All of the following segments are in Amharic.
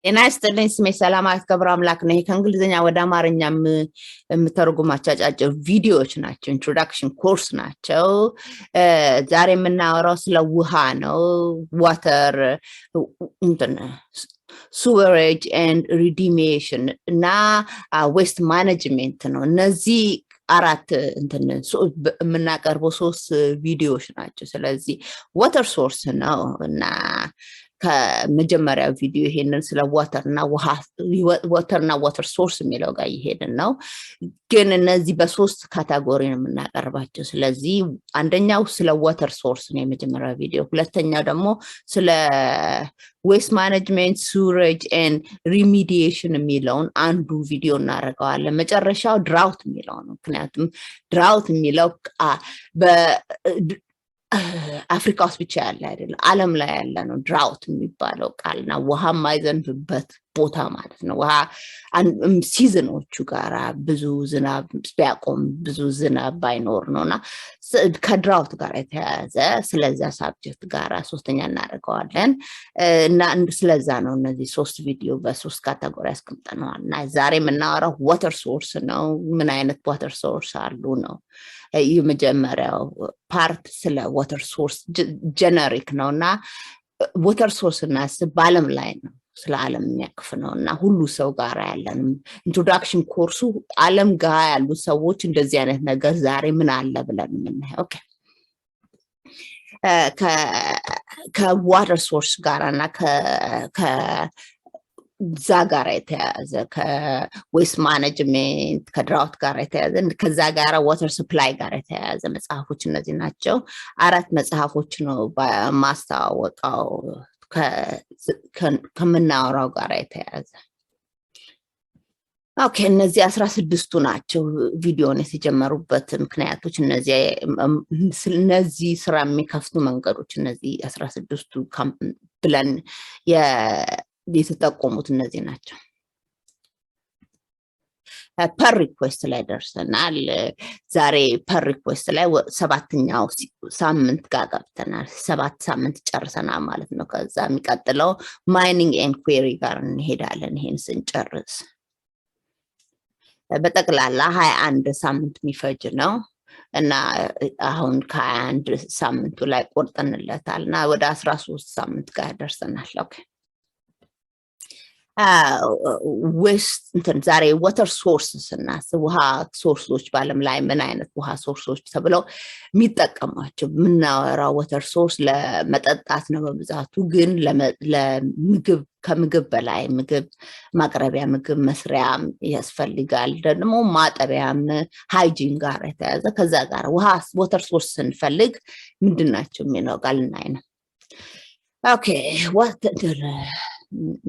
ጤና ይስጥልኝ ስሜ ሰላማዊት ገብረ አምላክ ነኝ ከእንግሊዘኛ ወደ አማርኛ የምተረጉማቸው አጫጭር ቪዲዮዎች ናቸው ኢንትሮዳክሽን ኮርስ ናቸው ዛሬ የምናወራው ስለ ውሃ ነው water sewerage and remediation እና waste management ነው እነዚህ አራት የምናቀርበው ሶስት ቪዲዮዎች ናቸው ስለዚህ water source ነው እና ከመጀመሪያው ቪዲዮ ይሄንን ስለ ዋተርና ውሃ ዋተርና ዋተር ሶርስ የሚለው ጋር ይሄድን ነው ግን እነዚህ በሶስት ካቴጎሪ ነው የምናቀርባቸው ስለዚህ አንደኛው ስለ ዋተር ሶርስ ነው የመጀመሪያው ቪዲዮ ሁለተኛው ደግሞ ስለ waste management sewerage and remediation የሚለውን አንዱ ቪዲዮ እናደርገዋለን መጨረሻው drought የሚለው ነው ምክንያቱም drought የሚለው አፍሪካ ውስጥ ብቻ ያለ አይደለም ዓለም ላይ ያለ ነው drought የሚባለው ቃልና ውሃ ማይዘንብበት ቦታ ማለት ነው ውሃ ሲዝኖቹ ጋራ ብዙ ዝናብ ቢያቆም ብዙ ዝናብ ባይኖር ነውና ከድራውት ጋር የተያያዘ ስለዛ ሳብጀክት ጋራ ሶስተኛ እናደርገዋለን እና ስለዛ ነው እነዚህ ሶስት ቪዲዮ በሶስት ካቴጎሪ አስቀምጠናል እና ዛሬ የምናወራው ዋተር ሶርስ ነው ምን አይነት ዋተር ሶርስ አሉ ነው የመጀመሪያው ፓርት ስለ ዋተር ሶርስ ጀነሪክ ነውና ዋተር ሶርስ እና በዓለም ላይ ነው ስለ ዓለም የሚያቅፍ ነውና ሁሉ ሰው ጋር ያለን ኢንትሮዳክሽን ኮርሱ ዓለም ጋር ያሉ ሰዎች እንደዚህ አይነት ነገር ዛሬ ምን አለ ብለን የምናየው ኦኬ ከዋተር ሶርስ ጋራና ዛጋራ የተያዘ ከዌስት ማኔጅመንት ከድራውት ጋር የተያዘ ከዛ ጋራ ዋተር ሰፕላይ ጋር የተያዘ መጽሐፎች እነዚህ ናቸው አራት መጽሐፎች ነው ማስተዋወቃው ከምናወራው ጋር የተያዘ ኦኬ እነዚህ 16ቱ ናቸው ቪዲዮን የተጀመሩበት ምክንያቶች እነዚህ ስራ የሚከፍቱ መንገዶች እነዚህ 16ቱ ብለን የተጠቆሙት እነዚህ ናቸው ፐር ሪኩዌስት ላይ ደርሰናል ዛሬ ፐር ሪኩዌስት ላይ ሰባተኛው ሳምንት ጋር ገብተናል 7 ሳምንት ጨርሰናል ማለት ነው ከዛ የሚቀጥለው ማይኒንግ ኤንድ ኩዌሪ ጋር እንሄዳለን ይሄን ስንጨርስ በጠቅላላ 21 ሳምንት የሚፈጅ ነው እና አሁን ከ21 ሳምንቱ ላይ ቆርጠንለታልና ወደ 13 ሳምንት ጋር ደርሰናል ኦኬ ዛሬ ዋተር ሶርስስ እና ውሃ ሶርሶች በዓለም ላይ ምን አይነት ውሃ ሶርሶች ተብለው የሚጠቀሟቸው ምናወራው ዋተር ሶርስ ለመጠጣት ነው በብዛቱ ግን ለምግብ ከምግብ በላይ ምግብ ማቅረቢያ ምግብ መስሪያ ያስፈልጋል ደግሞ ማጠቢያም ሃይጂን ጋር የተያዘ ከዛ ጋር ውሃ ዋተር ሶርስ ስንፈልግ ምንድናቸው የሚለው ቃል እናይና ኦኬ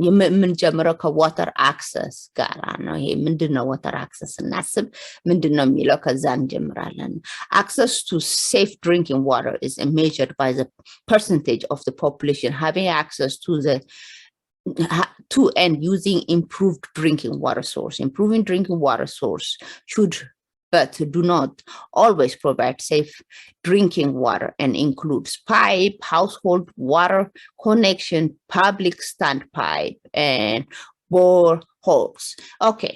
የምንጀምረው ከዋተር አክሰስ ጋራ ነው ይሄ ምንድነው ዋተር አክሰስ እናስብ ምንድነው የሚለው ከዛ እንጀምራለን access to safe drinking water is measured by the percentage of the population having access to and using improved drinking water source improving drinking water source should but do not always provide safe drinking water and includes pipe, household water connection, public standpipe, and boreholes. Okay.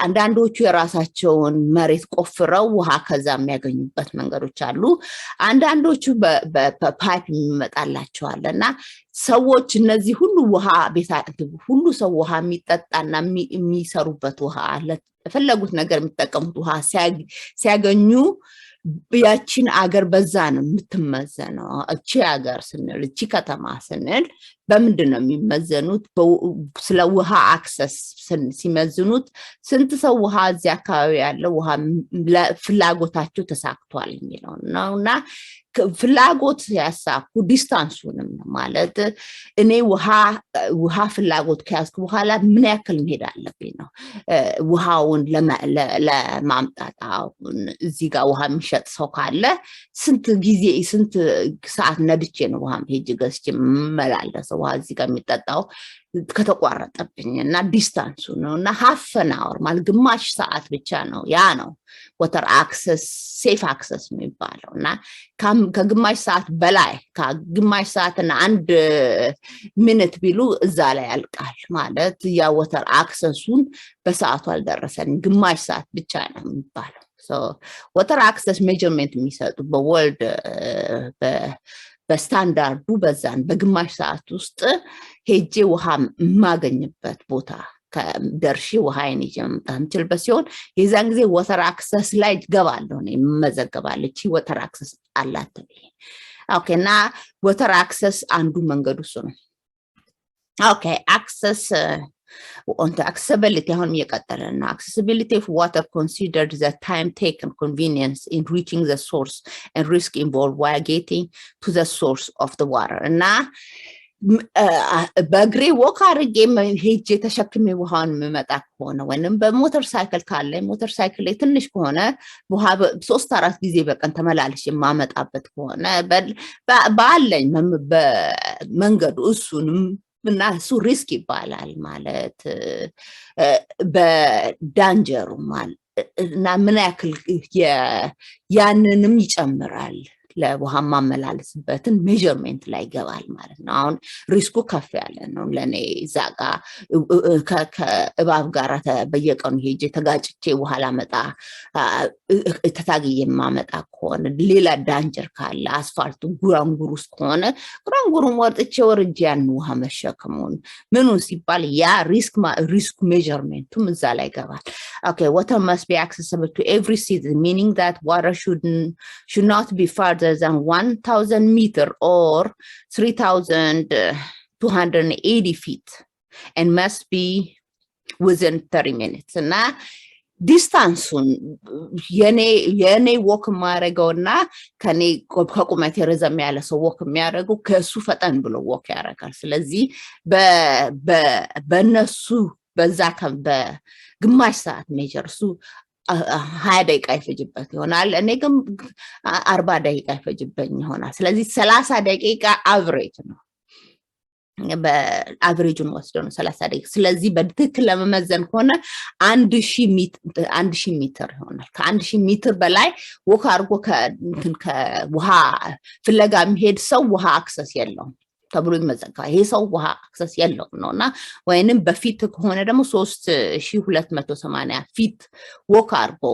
አንዳንዶቹ የራሳቸውን መሬት ቆፍረው ውሃ ከዛ የሚያገኙበት መንገዶች አሉ አንዳንዶቹ በፓይፕ የሚመጣላቸዋልና ሰዎች እነዚህ ሁሉ ውሃ ሁሉ ሰው ውሃ የሚጠጣና የሚሰሩበት ውሃ ፈለጉት ነገር የሚጠቀሙት ውሃ ሲያገኙ ያቺን አገር በዛ ነው የምትመዘነው እቺ አገር ስንል እቺ ከተማ ስንል በምንድነው የሚመዘኑት ስለ ውሃ አክሰስ ሲመዝኑት ስንት ሰው ውሃ እዚህ አካባቢ ያለው ውሃ ፍላጎታቸው ተሳክቷል የሚለው ነውና ፍላጎት ያሳኩ ዲስታንሱንም ማለት እኔ ውሃ ፍላጎት ከያዝኩ በኋላ ምን ያክል መሄድ አለብኝ ነው ውሃውን ለማምጣት እዚህ ጋር ውሃ የሚሸጥ ሰው ካለ ስንት ጊዜ ስንት ሰዓት ነድቼ ነው ውሃ ሄጅ ገዝቼ መላለሰው ውሃ እዚህ ጋር የሚጠጣው ከተቋረጠብኝና ዲስታንሱ ነውና half an hour ማለት ግማሽ ሰዓት ብቻ ነው ያ ነው water access safe access የሚባለውና ከግማሽ ሰዓት በላይ ከግማሽ ሰዓትና 1 ሚኒት ቢሉ እዛ ላይ ያልቃል ማለት ያ water accessን በሰዓቱ አልደረሰን ግማሽ ሰዓት ብቻ ነው የሚባለው so water access measurement የሚሰጡ በወርልድ በስታንዳርዱ በዛን በግማሽ ሰዓት ውስጥ ሄጄ ውሃ ማገኝበት ቦታ ከደርሺ ውሃን ይጀምጣምችልበት ሲሆን የዛን ጊዜ water access ላይ ገባለሁ ነው መዘገባለች water access አላት ኦኬ እና water access አንዱ መንገዱ እሱ ነው ኦኬ access on the accessibility አሁን እየቀጠለና accessibility of water considered the time taken convenience in reaching the source and risk involved while getting to the source of the water እና በእግሬ ወክ አድርጌ ሄጄ ተሸክሜ ውሃን መመጣ ከሆነ ወይንም በሞተር ሳይክል ካለ ሞተር ሳይክል ላይ ትንሽ ከሆነ ውሃ 3-4 ጊዜ በቀን ተመላልሽ የማመጣበት ከሆነ ባለኝ በመንገዱ እሱንም እና እሱ ሪስክ ይባላል ማለት በዳንጀሩ ማለት እና ምን ያክል ያንንም ይጨምራል ለውሃ ማመላለስበትን ሜዠርመንት ላይ ገባል ማለት ነው አሁን ሪስኩ ከፍ ያለ ነው ለኔ ዛጋ ከእባብ ጋር በየቀኑ ሄጄ ተጋጭቼ ውሃ ላመጣ ተታግዬ ማመጣ ከሆነ ሌላ ዳንጀር ካለ አስፋልቱ ጉራንጉር ውስጥ ከሆነ ጉራንጉሩን ወርጥቼ ወርጄ ያን ውሃ መሸከሙን ምኑን ሲባል ያ ሪስክ ሜዠርመንቱም እዛ ላይ ገባል okay water must be accessible to every citizen meaning that water should not be further than 1000 meter or 3280 feet and must be within 30 minutes እና ዲስታንሱን የኔ ወክ ማረጋውና ከኔ ከቁመቴ ረዘም ያለ ሰው ወክ የሚያረጋው ከሱ ፈጠን ብሎ ወክ ያረጋል ስለዚህ በነሱ በዛ በግማሽ ሰዓት ሜጀር እሱ 20 ደቂቃ ይፈጅበት ይሆናል እኔ ግን 40 ደቂቃ ይፈጅብኝ ይሆናል ስለዚህ 30 ደቂቃ አቨሬጅ ነው በአቨሬጁን ወስደው ነው 30 ደቂቃ ስለዚህ በትክክል ለመመዘን ከሆነ 1000 ሜትር ይሆናል ከ1000 ሜትር በላይ ወክ አድርጎ ከውሃ ፍለጋ የሚሄድ ሰው ውሃ አክሰስ የለውም ተብሎ ይመዘጋል ይሄ ሰው ውሃ አክሰስ የለውም ነውና ወይንም በፊት ከሆነ ደግሞ 3280 ፊት ወክ አድርጎ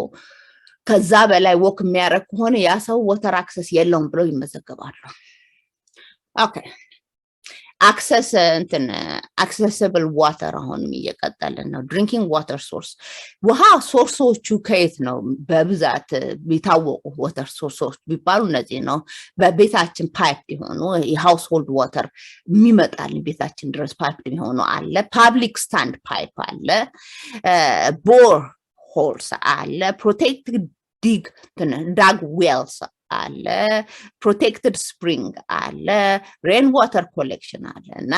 ከዛ በላይ ወክ የሚያረግ ከሆነ ያ ሰው water access የለውም ብሎ ይመዘገባሉ ኦኬ accessible water አሁን እየቀጠልን ነው drinking water source ውሃ ሶርሶቹ ከየት ነው በብዛት ቢታወቁ water sources ቢባሉ እነዚህ ነው በቤታችን ፓይፕ ይሆኑ የሃውስሆልድ ዋተር የሚመጣል ቤታችን ድረስ ፓይፕ ይሆኑ አለ ፐብሊክ ስታንድ ፓይፕ አለ ቦር ሆልስ አለ protected dug wells አለ protected spring አለ rain water collection አለ እና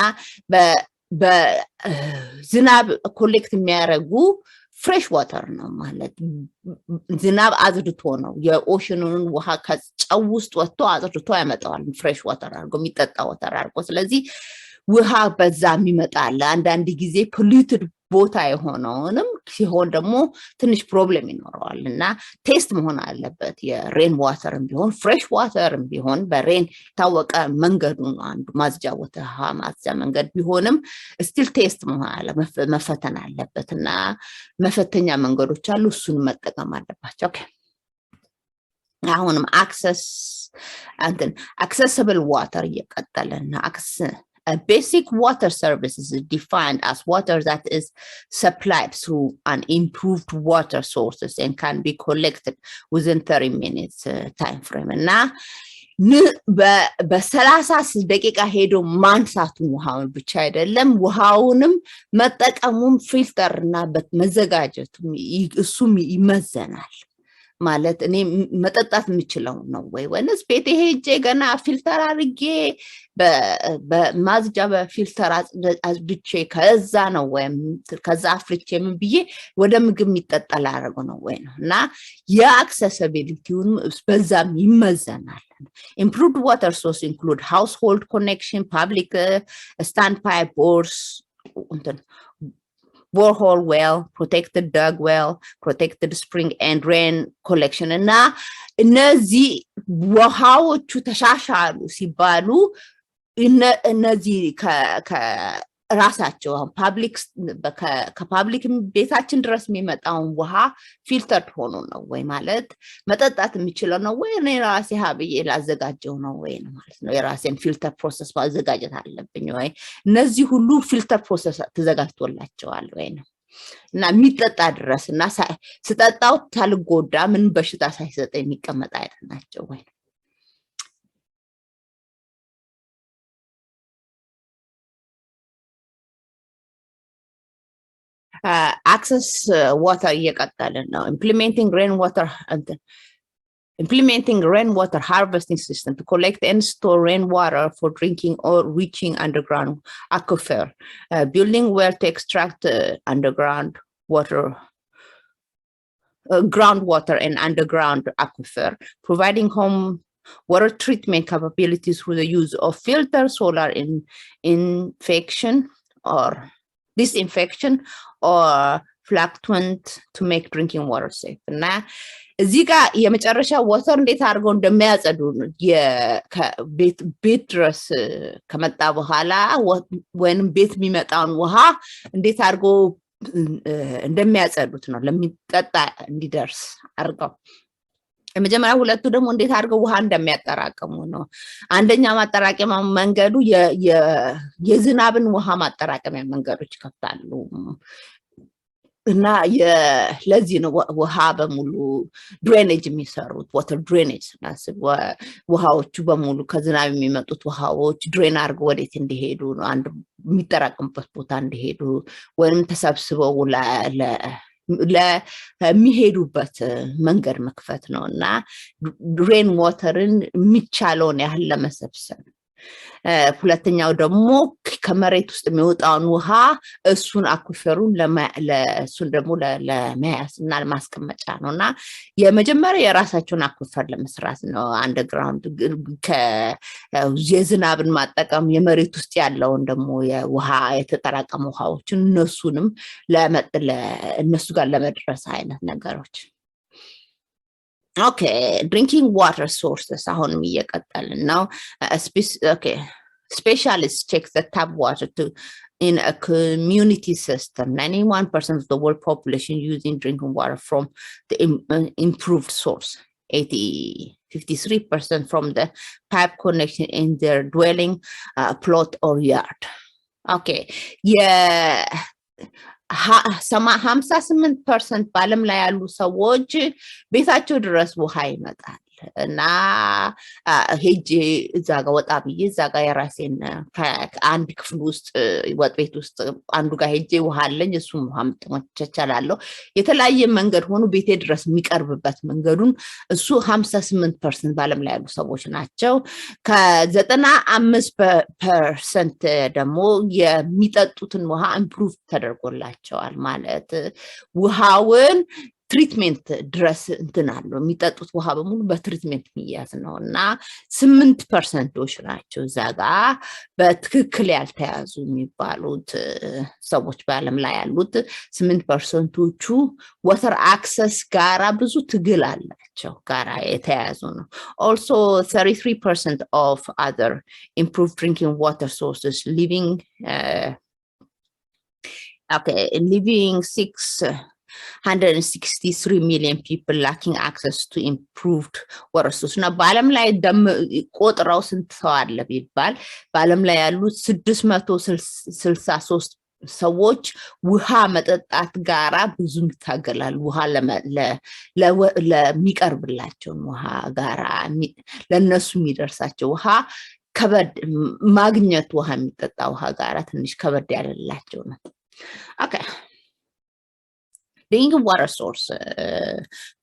በዝናብ ኮሌክት የሚያረጉ ፍሬሽ ዋተር ነው ማለት ዝናብ አዝድቶ ነው የኦሽኑን ውሃ ከጨው ውስጥ ወጥቶ አዝድቶ ያመጣዋል ፍሬሽ ዋተር አርጎ የሚጠጣ ዋተር አርጎ ስለዚህ ውሃ በዛም ይመጣል አንዳንድ ጊዜ ፖሊዩትድ ቦታ የሆነውንም ሲሆን ደግሞ ትንሽ ፕሮብሌም ይኖረዋልና ቴስት መሆን አለበት የሬን ዋተርም ቢሆን ፍሬሽ ዋተርም ቢሆን በሬን ታወቀ መንገዱ አንዱ ማዝጃ ውሃ ማዝጃ መንገድ ቢሆንም ስቲል ቴስት መፈተን አለበትና መፈተኛ መንገዶች አሉ እሱን መጠቀም አለባቸው ኦኬ አሁንም accessible water እየቀጠለና A basic water service is defined as water that is supplied through an improved water sources and can be collected within 30 minutes time frame. እና በ30 ደቂቃ ሄዶ ማንሳቱ ውሃውን ብቻ አይደለም ውሃውንም መጠቀሙም ፊልተርና መዘጋጀቱ እሱም ይመዘናል ማለት እኔ መጠጣት የምችለው ነው ወይስ ቤቴ ሄጄ ገና ፊልተር አድርጌ በማዝጃ በፊልተር አጽድቼ ከዛ ነው ወይም ከዛ አፍልቼ ምን ብዬ ወደ ምግብ የሚጠጣል አረጉ ነው እና የአክሰሲቢሊቲውን በዛም ይመዘናል። Improved water source include household connection, public standpipe bores, borehole well, protected dug well, protected spring and rain collection. እና እነዚህ ውሃዎቹ ተሻሻሉ ሲባሉ እነዚህ ከራሳቸው ፓብሊክ ከፓብሊክ ቤታችን ድረስ የሚመጣውን ውሃ ፊልተርድ ሆኖ ነው ማለት መጠጣት የሚችለው ነው እኔ ራሴ ሀብዬ ላዘጋጀው ነው ማለት ነው። የራሴን ፊልተር ፕሮሰስ ማዘጋጀት አለብኝ እነዚህ ሁሉ ፊልተር ፕሮሰስ ተዘጋጅቶላቸዋል ነው እና የሚጠጣ ድረስ እና ስጠጣው ታልጎዳ ምን በሽታ ሳይሰጠኝ የሚቀመጥ አይደናቸው access water እየቀጠልን ነው implementing rainwater harvesting system to collect and store rainwater for drinking or reaching underground aquifer, building well to extract underground water, groundwater and underground aquifer, providing home water treatment capabilities through the use of filter, solar disinfection or fluctuant to make drinking water safe. እና እዚህ ጋር የመጨረሻ ወተር እንዴት አድርገው እንደሚያጸዱ ቤት ድረስ ከመጣ በኋላ ወይንም ቤት የሚመጣውን ውሃ እንዴት አድርገው እንደሚያጸዱት ነው ለሚጠጣ እንዲደርስ አድርገው። የመጀመሪያ ሁለቱ ደግሞ እንዴት አድርገው ውሃ እንደሚያጠራቅሙ ነው። አንደኛ ማጠራቀሚያ መንገዱ የዝናብን ውሃ ማጠራቀሚያ መንገዶች ከፍታሉ እና ለዚህ ነው ውሃ በሙሉ ድሬኔጅ የሚሰሩት ዋተር ድሬኔጅ ናስብ ውሃዎቹ በሙሉ ከዝናብ የሚመጡት ውሃዎች ድሬን አድርገው ወዴት እንዲሄዱ ነው አንድ የሚጠራቀምበት ቦታ እንዲሄዱ ወይንም ተሰብስበው ለሚሄዱበት መንገድ መክፈት ነውና ሬን ዋተርን የሚቻለውን ያህል ለመሰብሰብ ሁለተኛው ደግሞ ከመሬት ውስጥ የሚወጣውን ውሃ እሱን አኩፈሩን ለእሱን ደግሞ ለመያዝና ለማስቀመጫ ነውና የመጀመሪያ የራሳቸውን አኩፈር ለመስራት ነው አንደርግራውንድ የዝናብን ማጠቀም የመሬት ውስጥ ያለውን ደግሞ የውሃ የተጠራቀሙ ውሃዎችን እነሱንም እነሱ ጋር ለመድረስ አይነት ነገሮች Okay, drinking water sources. Now, specialists check the tap water in a community system. 91% of the world population using drinking water from the improved source. 53% from the pipe connection in their dwelling, plot or yard. Okay, yeah. 58% በዓለም ላይ ያሉ ሰዎች ቤታቸው ድረስ ውሃ ይመጣል እና ሄጄ እዛ ጋር ወጣ ብዬ እዛ ጋር የራሴን ከአንድ ክፍል ውስጥ ወጥ ቤት ውስጥ አንዱ ጋር ሄጄ ውሃ አለኝ እሱም ውሃ መጥቻቻላለሁ የተለያየ መንገድ ሆኖ ቤቴ ድረስ የሚቀርብበት መንገዱን እሱ 58% በዓለም ላይ ያሉ ሰዎች ናቸው ከ95% ደግሞ የሚጠጡትን ውሃ ኢምፕሩቭ ተደርጎላቸዋል ማለት ውሃውን ትሪትመንት ድረስ እንትናለው የሚጠጡት ውሃ በሙሉ በትሪትመንት የሚያዝ ነውና 8% ናቸው ዛጋ በትክክል ያልተያዙ የሚባሉት ሰዎች በዓለም ላይ ያሉት 8%ዎቹ water access ጋራ ብዙ ትግል አላቸው ጋራ የተያዙ ነው also 33% of other improved drinking water sources living 163 million people lacking access to improved water sources. Now, በዓለም ላይ ቆጥራው ስንት ሰው አለ ቢባል በዓለም ላይ ያሉት 663 ሰዎች ውሃ መጠጣት ጋራ ብዙ ይታገላሉ ውሃ ለሚቀርብላቸው ውሃ ጋራ ለነሱ የሚደርሳቸው ውሃ ከበድ ማግኘት ውሃ የሚጠጣ ውሃ ጋራ ትንሽ ከበድ ያለላቸው ነው Okay. drinking water source.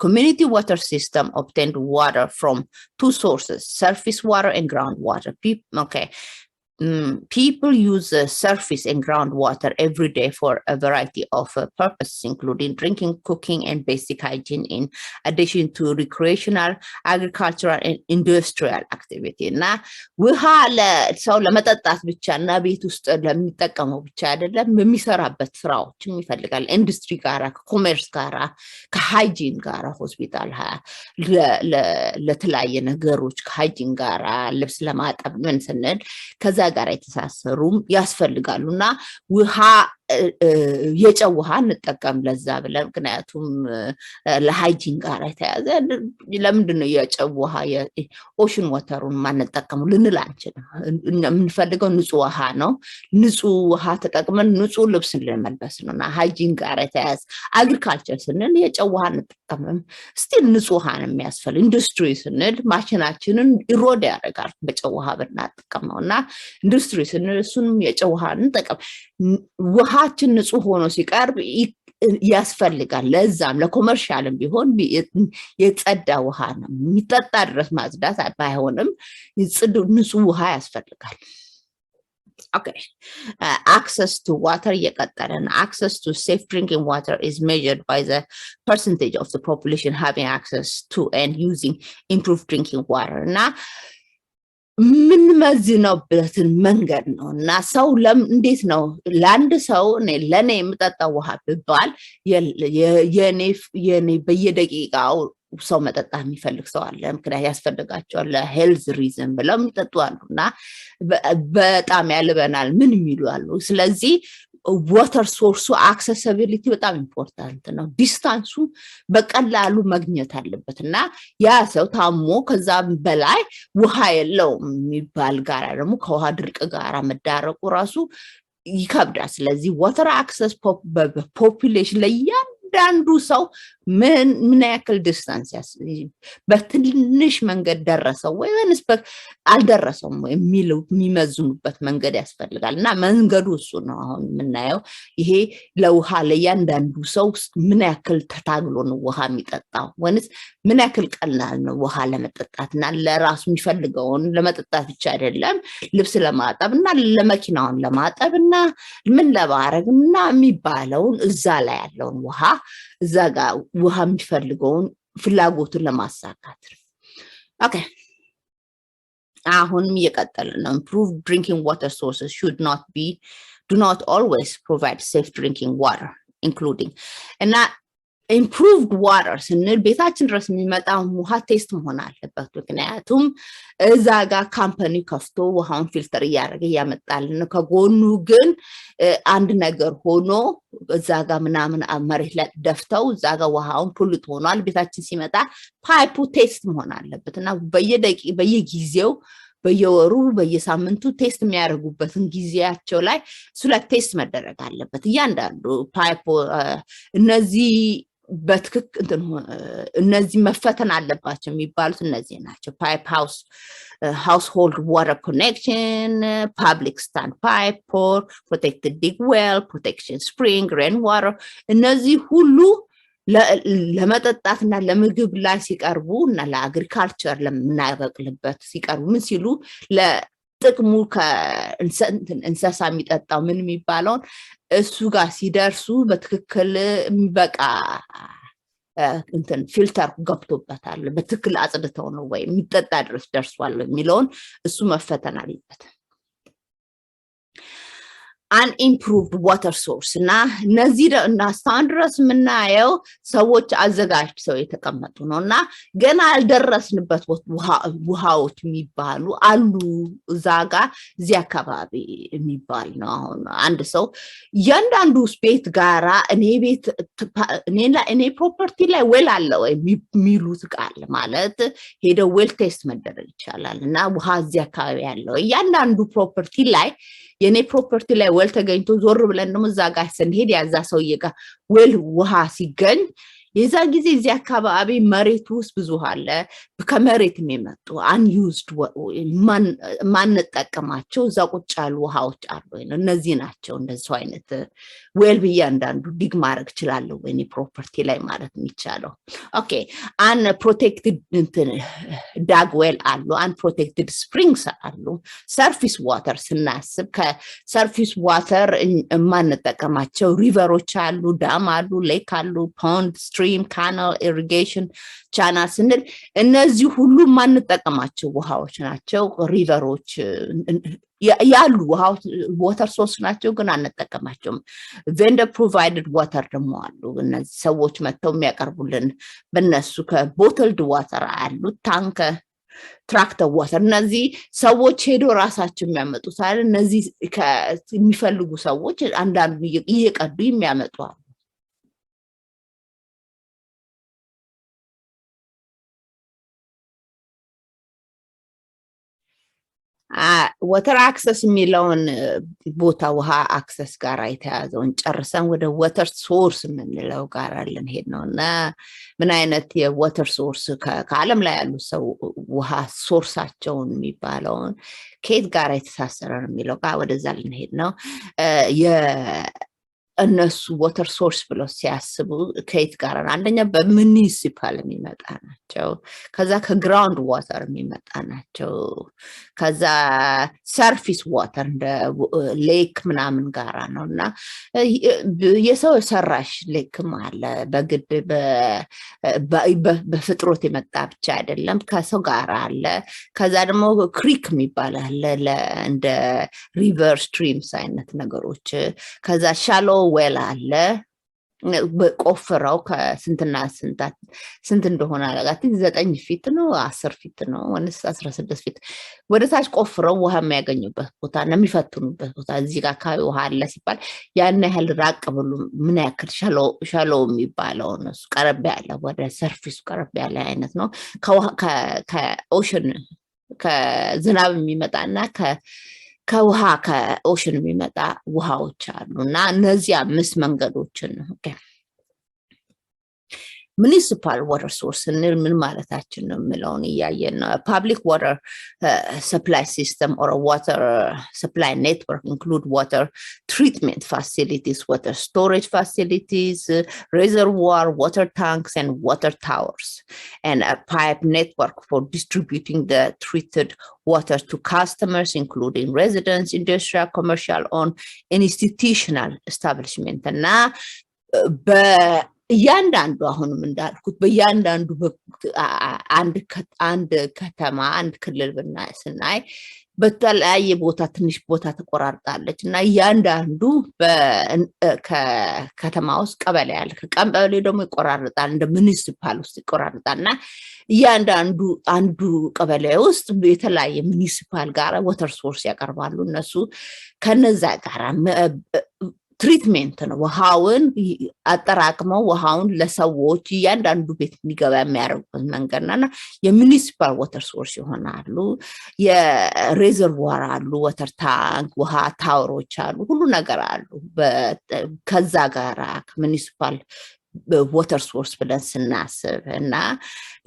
Community water system obtained water from two sources, surface water and groundwater. People use surface and groundwater every day for a variety of purposes, including drinking, cooking, and basic hygiene, in addition to recreational, agricultural, and industrial activity. Now, we have so ለመጠጣት ብቻ እና ቤት ውስጥ ለሚጠቀመው ብቻ አይደለም የሚሰራበት ስራዎች የሚፈልጋል ኢንዱስትሪ ጋራ ከኮሜርስ ጋራ ከሃይጂን ጋራ ሆስፒታል ለተለያየ ነገሮች ከሃይጂን ጋራ ልብስ ለማጠብ ምን ስንል ከዛ ጋር የተሳሰሩም ያስፈልጋሉና ውሃ የጨው ውሃ እንጠቀም ለዛ ብለን ምክንያቱም ለሃይጂን ጋር የተያዘ ለምንድን ነው የጨው ውሃ የኦሽን ዋተሩን ማንጠቀመው ልንል አንችልም የምንፈልገው ንጹህ ውሃ ነው ንጹህ ውሃ ተጠቅመን ንጹህ ልብስ ለመልበስ ነውና ሃይጂን ጋር የተያዘ አግሪካልቸር ስንል የጨው ውሃ እንጠቀምም ስቲል ንጹህ ውሃ ነው የሚያስፈልግ ኢንዱስትሪ ስንል ማሽናችንን ኢሮድ ያደርጋል በጨው ውሃ ብናጠቀመውና ኢንዱስትሪ ስንል እሱንም የጨው ውሃ እንጠቀም ውሃችን ንጹህ ሆኖ ሲቀርብ ያስፈልጋል ለዛም ለኮመርሻልም ቢሆን የጸዳ ውሃ ነው የሚጠጣ ድረስ ማጽዳት ባይሆንም የጽዱ ንጹህ ውሃ ያስፈልጋል Okay. Access to water access to safe drinking water is measured by the percentage of the population having access to and using improved drinking water. Now, ምን መዝነውበትን መንገድ ነውና ሰው እንዴት ነው ላንድ ሰው ለኔ የምጠጣው ውሃ ቢባል የኔ በየደቂቃው ሰው መጠጣት የሚፈልግ ሰው አለ ምክንያት ያስፈልጋቸዋል ለሄልዝ ሪዝን ብለው የሚጠጡ አሉና በጣም ያልበናል ምን የሚሉ አሉ ስለዚህ water source accessibility በጣም ኢምፖርታንት ነው ዲስታንሱ በቀላሉ ማግኘት አለበትና ያ ሰው ታሞ ከዛ በላይ ውሃ የለውም የሚባል ጋር ደግሞ ከውሃ ድርቅ ጋር መዳረቁ ራሱ ይከብዳል ስለዚህ water access population ለያንዳንዱ ሰው ምን ያክል ዲስታንስ በትንሽ መንገድ ደረሰው ወይስ አልደረሰውም የሚመዝኑበት መንገድ ያስፈልጋልና መንገዱ እሱ ነው አሁን የምናየው ይሄ ለውሃ ለያንዳንዱ ሰው ምን ያክል ተታግሎ ነው ውሃ የሚጠጣው ወይስ ምን ያክል ቀላል ነው ውሃ ለመጠጣትና ለራሱ የሚፈልገውን ለመጠጣት ብቻ አይደለም ልብስ ለማጠብና ለመኪናውን ለማጠብና ምን ለማረግና የሚባለውን እዛ ላይ ያለውን ውሃ እዛ ጋር ውሃ የሚፈልገውን ፍላጎቱን ለማሳካት Okay. አሁንም እየቀጠለ ነው improved drinking water sources do not always provide safe drinking water including and improved water ስንል ቤታችን ድረስ የሚመጣው ውሃ ቴስት መሆን አለበት ምክንያቱም እዛ ጋር ካምፓኒ ከፍቶ ውሃውን ፊልተር ያደርግ ያመጣልን ከጎኑ ግን አንድ ነገር ሆኖ እዛ ጋር ምናምን መሬት ላይ ደፍተው እዛ ጋር ውሃውን ፖሉት ሆኗል ቤታችን ሲመጣ ፓይፑ ቴስት መሆን አለበትና በየጊዜው በየወሩ በየሳምንቱ ቴስት የሚያደርጉበትን ጊዜያቸው ላይ ስለ ቴስት መደረግ አለበት እያንዳንዱ ፓይፑ እነዚህ በትክክል እነዚህ መፈተን አለባቸው የሚባሉት እነዚህ ናቸው ፓይፕ household water connection public stand pipe or protected dig well protection spring rainwater እነዚህ ሁሉ ለመጠጣትና ለምግብ ላይ ሲቀርቡና ለአግሪካልቸር ለምናበቅልበት ሲቀርቡ ምን ሲሉ ጥቅሙ ከእንሰሳ የሚጠጣው ምን የሚባለውን እሱ ጋር ሲደርሱ በትክክል የሚበቃ ፊልተር ገብቶበታል በትክክል አጽድተው ነው ወይ የሚጠጣ ድረስ ደርሷል የሚለውን እሱ መፈተን አለበት unimproved water source እና እነዚህ እና ስታንዳርድስ ምናየው ሰዎች አዘጋጅተው የተቀመጡ ነውና ገና አልደረስንበት ውሃዎች የሚባሉ አሉ ዛጋ እዚህ አካባቢ የሚባል ነው አሁን አንድ ሰው ያንዳንዱ ስፔት ጋራ እኔ ፕሮፐርቲ ላይ ዌል አለው የሚሉት ቃል ማለት ሄደው ዌል ቴስት መደረግ ይችላልና ውሃ እዚህ አካባቢ ያለው ያንዳንዱ ፕሮፐርቲ ላይ የኔ ፕሮፐርቲ ላይ ወል ተገኝቶ ዞር ብለን ደሞ እዛ ጋር ስንሄድ ያዛ ሰውዬ ጋር ወል ውሃ ሲገኝ የዛ ጊዜ እዚህ አካባቢ መሬት ውስጥ ብዙ አለ ከመሬት የሚመጡ unused ማንጠቀማቸው እዛ ቁጭ ያሉ ውሃዎች አሉ እነዚህ ናቸው እንደዚህ አይነት ዌል በእያንዳንዱ ዲግ ማድረግ ይችላል ወይኔ ፕሮፐርቲ ላይ ማለት የሚቻለው ኦኬ unprotected ዳግ ዌል አሉ unprotected springs አሉ surface water ስናስብ ከsurface water ማንጠቀማቸው ሪቨሮች አሉ ዳም አሉ ሌክ አሉ ፖንድ ስትሪም ካናል ኢሪጌሽን ቻናል ስንል እነዚህ ሁሉ ማንጠቀማቸው ውሃዎች ናቸው ሪቨሮች ያሉ ውሃዎች ዋተር ሶርስ ናቸው ግን አንጠቀማቸውም vendor provided water ደግሞ አሉ እነዚህ ሰዎች መተው የሚያቀርቡልን በእነሱ ከቦትልድ ዋተር አሉ ታንክ ትራክተር ዋተር እነዚህ ሰዎች ሄዶ ራሳቸው የሚያመጡት አይደል እነዚህ የሚፈልጉ ሰዎች አንዳንዱ እየቀዱ የሚያመጡ water access የሚለውን ቦታ ውሃ አክሰስ ጋር የተያዘውን ጨርሰን ወደ water source የምንለው ጋር ልንሄድ ነውና ምን አይነት የwater source ከዓለም ላይ ያሉ ሰው ውሃ ሶርሳቸውን የሚባለውን ከየት ጋር የተሳሰረ ነው የሚለው ጋር ወደዛ ልንሄድ ነው እነሱ water source ብለው ሲያስቡ ከየት ጋር አንደኛ በሙኒሲፓል የሚመጣ ናቸው ከዛ ከግራውንድ ዋተር የሚመጣ ናቸው ከዛ ሰርፌስ ዋተር እንደ ሌክ ምናምን ጋራ ነውና የሰው ሰራሽ ሌክም አለ በግድ በፍጥሮት የመጣ ብቻ አይደለም ከሰው ጋር አለ ከዛ ደግሞ ክሪክ የሚባል አለ እንደ ሪቨር ስትሪምስ አይነት ነገሮች ከዛ ሻሎ ዌል አለ በቆፍረው ከስንትና ስንት እንደሆነ አላጋት 9 ፊት ነው 10 ፊት ነው ወንስ 16 ፊት ወደታች ቆፍረው ውሃ የሚያገኙበት ቦታ ነው የሚፈትኑበት ቦታ እዚህ ጋር አካባቢ ውሃ አለ ሲባል ያን ያህል ራቅ ብሎ ምን ያክል ሻሎ የሚባለው ነው ቀረብ ያለ ወደ ሰርፌስ ቀረብ ያለ አይነት ነው ከኦሽን ከዝናብ የሚመጣና ከውሃ ከኦሽን የሚመጣ ውሃዎች አሉና እነዚህ 5 መንገዶችን ኦኬ municipal water source ምን ማለታችን ነው የሚለውን እያየን ነው public water supply system or a water supply network include water treatment facilities water storage facilities reservoir water tanks and water towers and a pipe network for distributing the treated water to customers including residents industrial commercial or institutional establishment እና ያንዳንዱ አሁንም እንዳልኩት በያንዳንዱ አንድ ከተማ አንድ ክልል ብናይ በተለያየ ቦታ ትንሽ ቦታ ተቆራርጣለች እና ያንዳንዱ በከተማ ውስጥ ቀበሌ ያለ ቀበሌ ደግሞ ይቆራርጣል እንደ ሙኒሲፓል ውስጥ ይቆራርጣልና ያንዳንዱ አንዱ ቀበሌ ውስጥ የተለያየ ሙኒሲፓል ጋር ዋተር ሶርስ ያቀርባሉ እነሱ ከነዛ ጋር ትሪትመንት ነው ውሃውን አጠራቅመው ውሃውን ለሰዎች ያንዳንዱ ቤት እንዲገባ የሚያደርጉት መንገድና የሙኒሲፓል ዋተር ሶርስ ይሆናሉ የሬዘርቮር አሉ ዋተር ታንክ ውሃ ታወሮች አሉ ሁሉ ነገር አሉ ከዛ ጋራ ከሙኒሲፓል በዋተር ሶርስ ብለን ስናስብ እና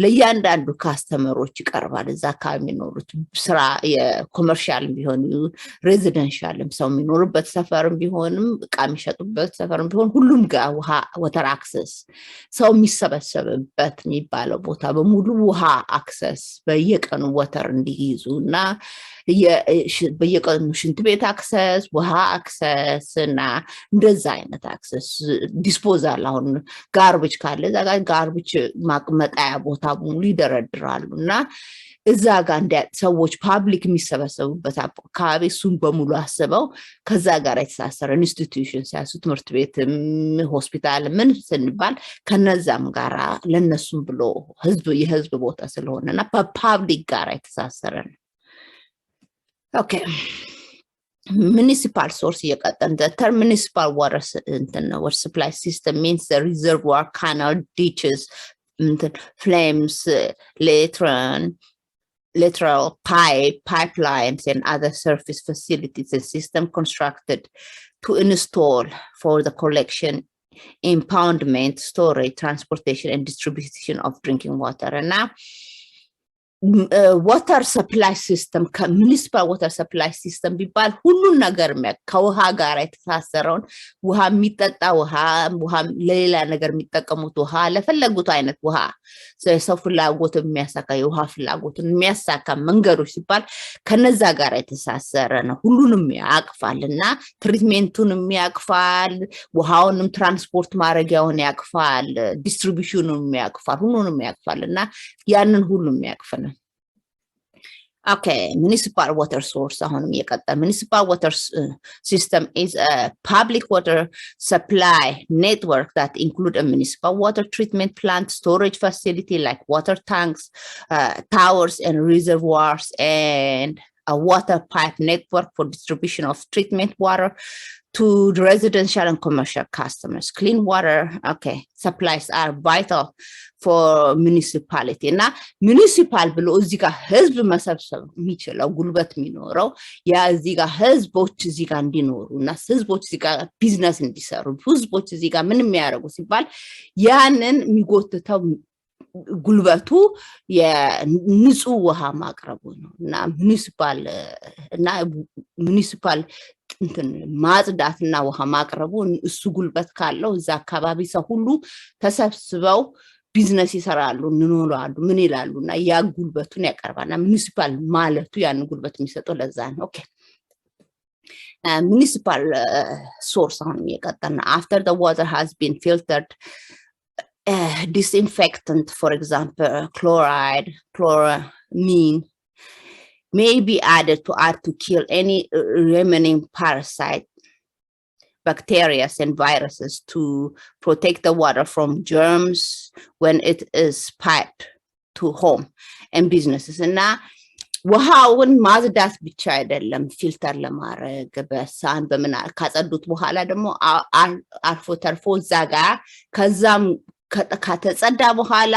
ለያንዳንዱ ካስተመሮች ይቀርባል እዛ አካባቢ የሚኖሩት ስራ የኮመርሻል ቢሆን ሬዚደንሻልም ሰው የሚኖርበት ሰፈርም ቢሆንም እቃ የሚሸጡበት ሰፈርም ቢሆን ሁሉም ጋር ውሃ ዋተር አክሰስ ሰው የሚሰበሰብበት የሚባለው ቦታ በሙሉ ውሃ አክሰስ በየቀኑ ዋተር እንዲይዙና በየቀኑ ሽንት ቤት አክሰስ ውሃ አክሰስ እና እንደዛ አይነት አክሰስ ዲስፖዛል አሁን ጋርቤጅ ካለ እዛ ጋር ጋርቤጅ ማቅመጣያ ቦታ ሙሉ ይደረድራሉና እዛ ጋር ሰዎች ፓብሊክ የሚሰበሰቡበት አካባቢ እሱን በሙሉ አስበው ከዛ ጋር የተሳሰረ ኢንስቲትዩሽን ሲያሱ ትምህርት ቤት ሆስፒታል ምን ስንባል ከነዛም ጋር ለነሱም ብሎ የህዝብ ቦታ ስለሆነና በፓብሊክ ጋር የተሳሰረ ነው ኦኬ municipal source the term municipal water supply system means the reservoir canal ditches flames lateral pipelines and other surface facilities a system constructed to install for the collection impoundment, storage, transportation, and distribution of drinking water. And now, water supply system, municipal water supply system ቢባል ሁሉን ነገር ከውሃ ጋር የተሳሰረውን ውሃ የሚጠጣ ውሃ ለሌላ ነገር የሚጠቀሙት ውሃ ለፈለጉት አይነት ውሃ ሰው ፍላጎት የሚያሳካ የውሃ ፍላጎትን የሚያሳካ መንገዶች ሲባል ከነዛ ጋር የተሳሰረ ነው። ሁሉንም ያቅፋልና ትሪትሜንቱንም ያቅፋል፣ ውሃውንም ትራንስፖርት ማድረጊያውን ያቅፋል፣ ዲስትሪቢዩሽኑንም ያቅፋል፣ ሁሉንም ያቅፋልና ያንን ሁሉም ያቅፈናል። Okay, municipal water source. Municipal water system is a public water supply network that include a municipal water treatment plant, storage facility like water tanks, towers and reservoirs, and a water pipe network for distribution of treatment water to the residential and commercial customers. Clean water, supplies are vital for municipality. Now, municipal ብሎ እዚህ ጋር ህዝብ መሰብሰብ የሚችለው ጉልበት የሚኖረው ያ እዚህ ጋር ህዝቦች እዚህ ጋር እንዲኖሩ እና ህዝቦች እዚህ ጋር ቢዝነስ እንዲሰሩ ህዝቦች እዚህ ጋር ምን የሚያደርጉ ሲባል ያንን የሚጎትተው ጉልበቱ የንጹህ ውሃ ማቅረቡ ነው እና ሙኒሲፓል ማጽዳትና ውሃ ማቅረቡ እሱ ጉልበት ካለው እዛ አካባቢ ሰው ሁሉ ተሰብስበው ቢዝነስ ይሰራሉ እንኖራሉ ምን ይላሉና ያ ጉልበቱን ያቀርባና ሙኒሲፓል ማለቱ ያን ጉልበት የሚሰጠው ለዛ ነው። ኦኬ municipal source on after the water has been filtered, disinfectant, for example, chloride, chloramine, may be added to kill any remaining parasite, bacteria and viruses to protect the water from germs when it is piped to home and businesses. And now, ውሃውን ማጽዳት ብቻ አይደለም ፊልተር ለማድረግ በሳን በመና ካጸዱት በኋላ ደግሞ አልፎ ተርፎ ዛጋ ከዛም ከተጸዳ በኋላ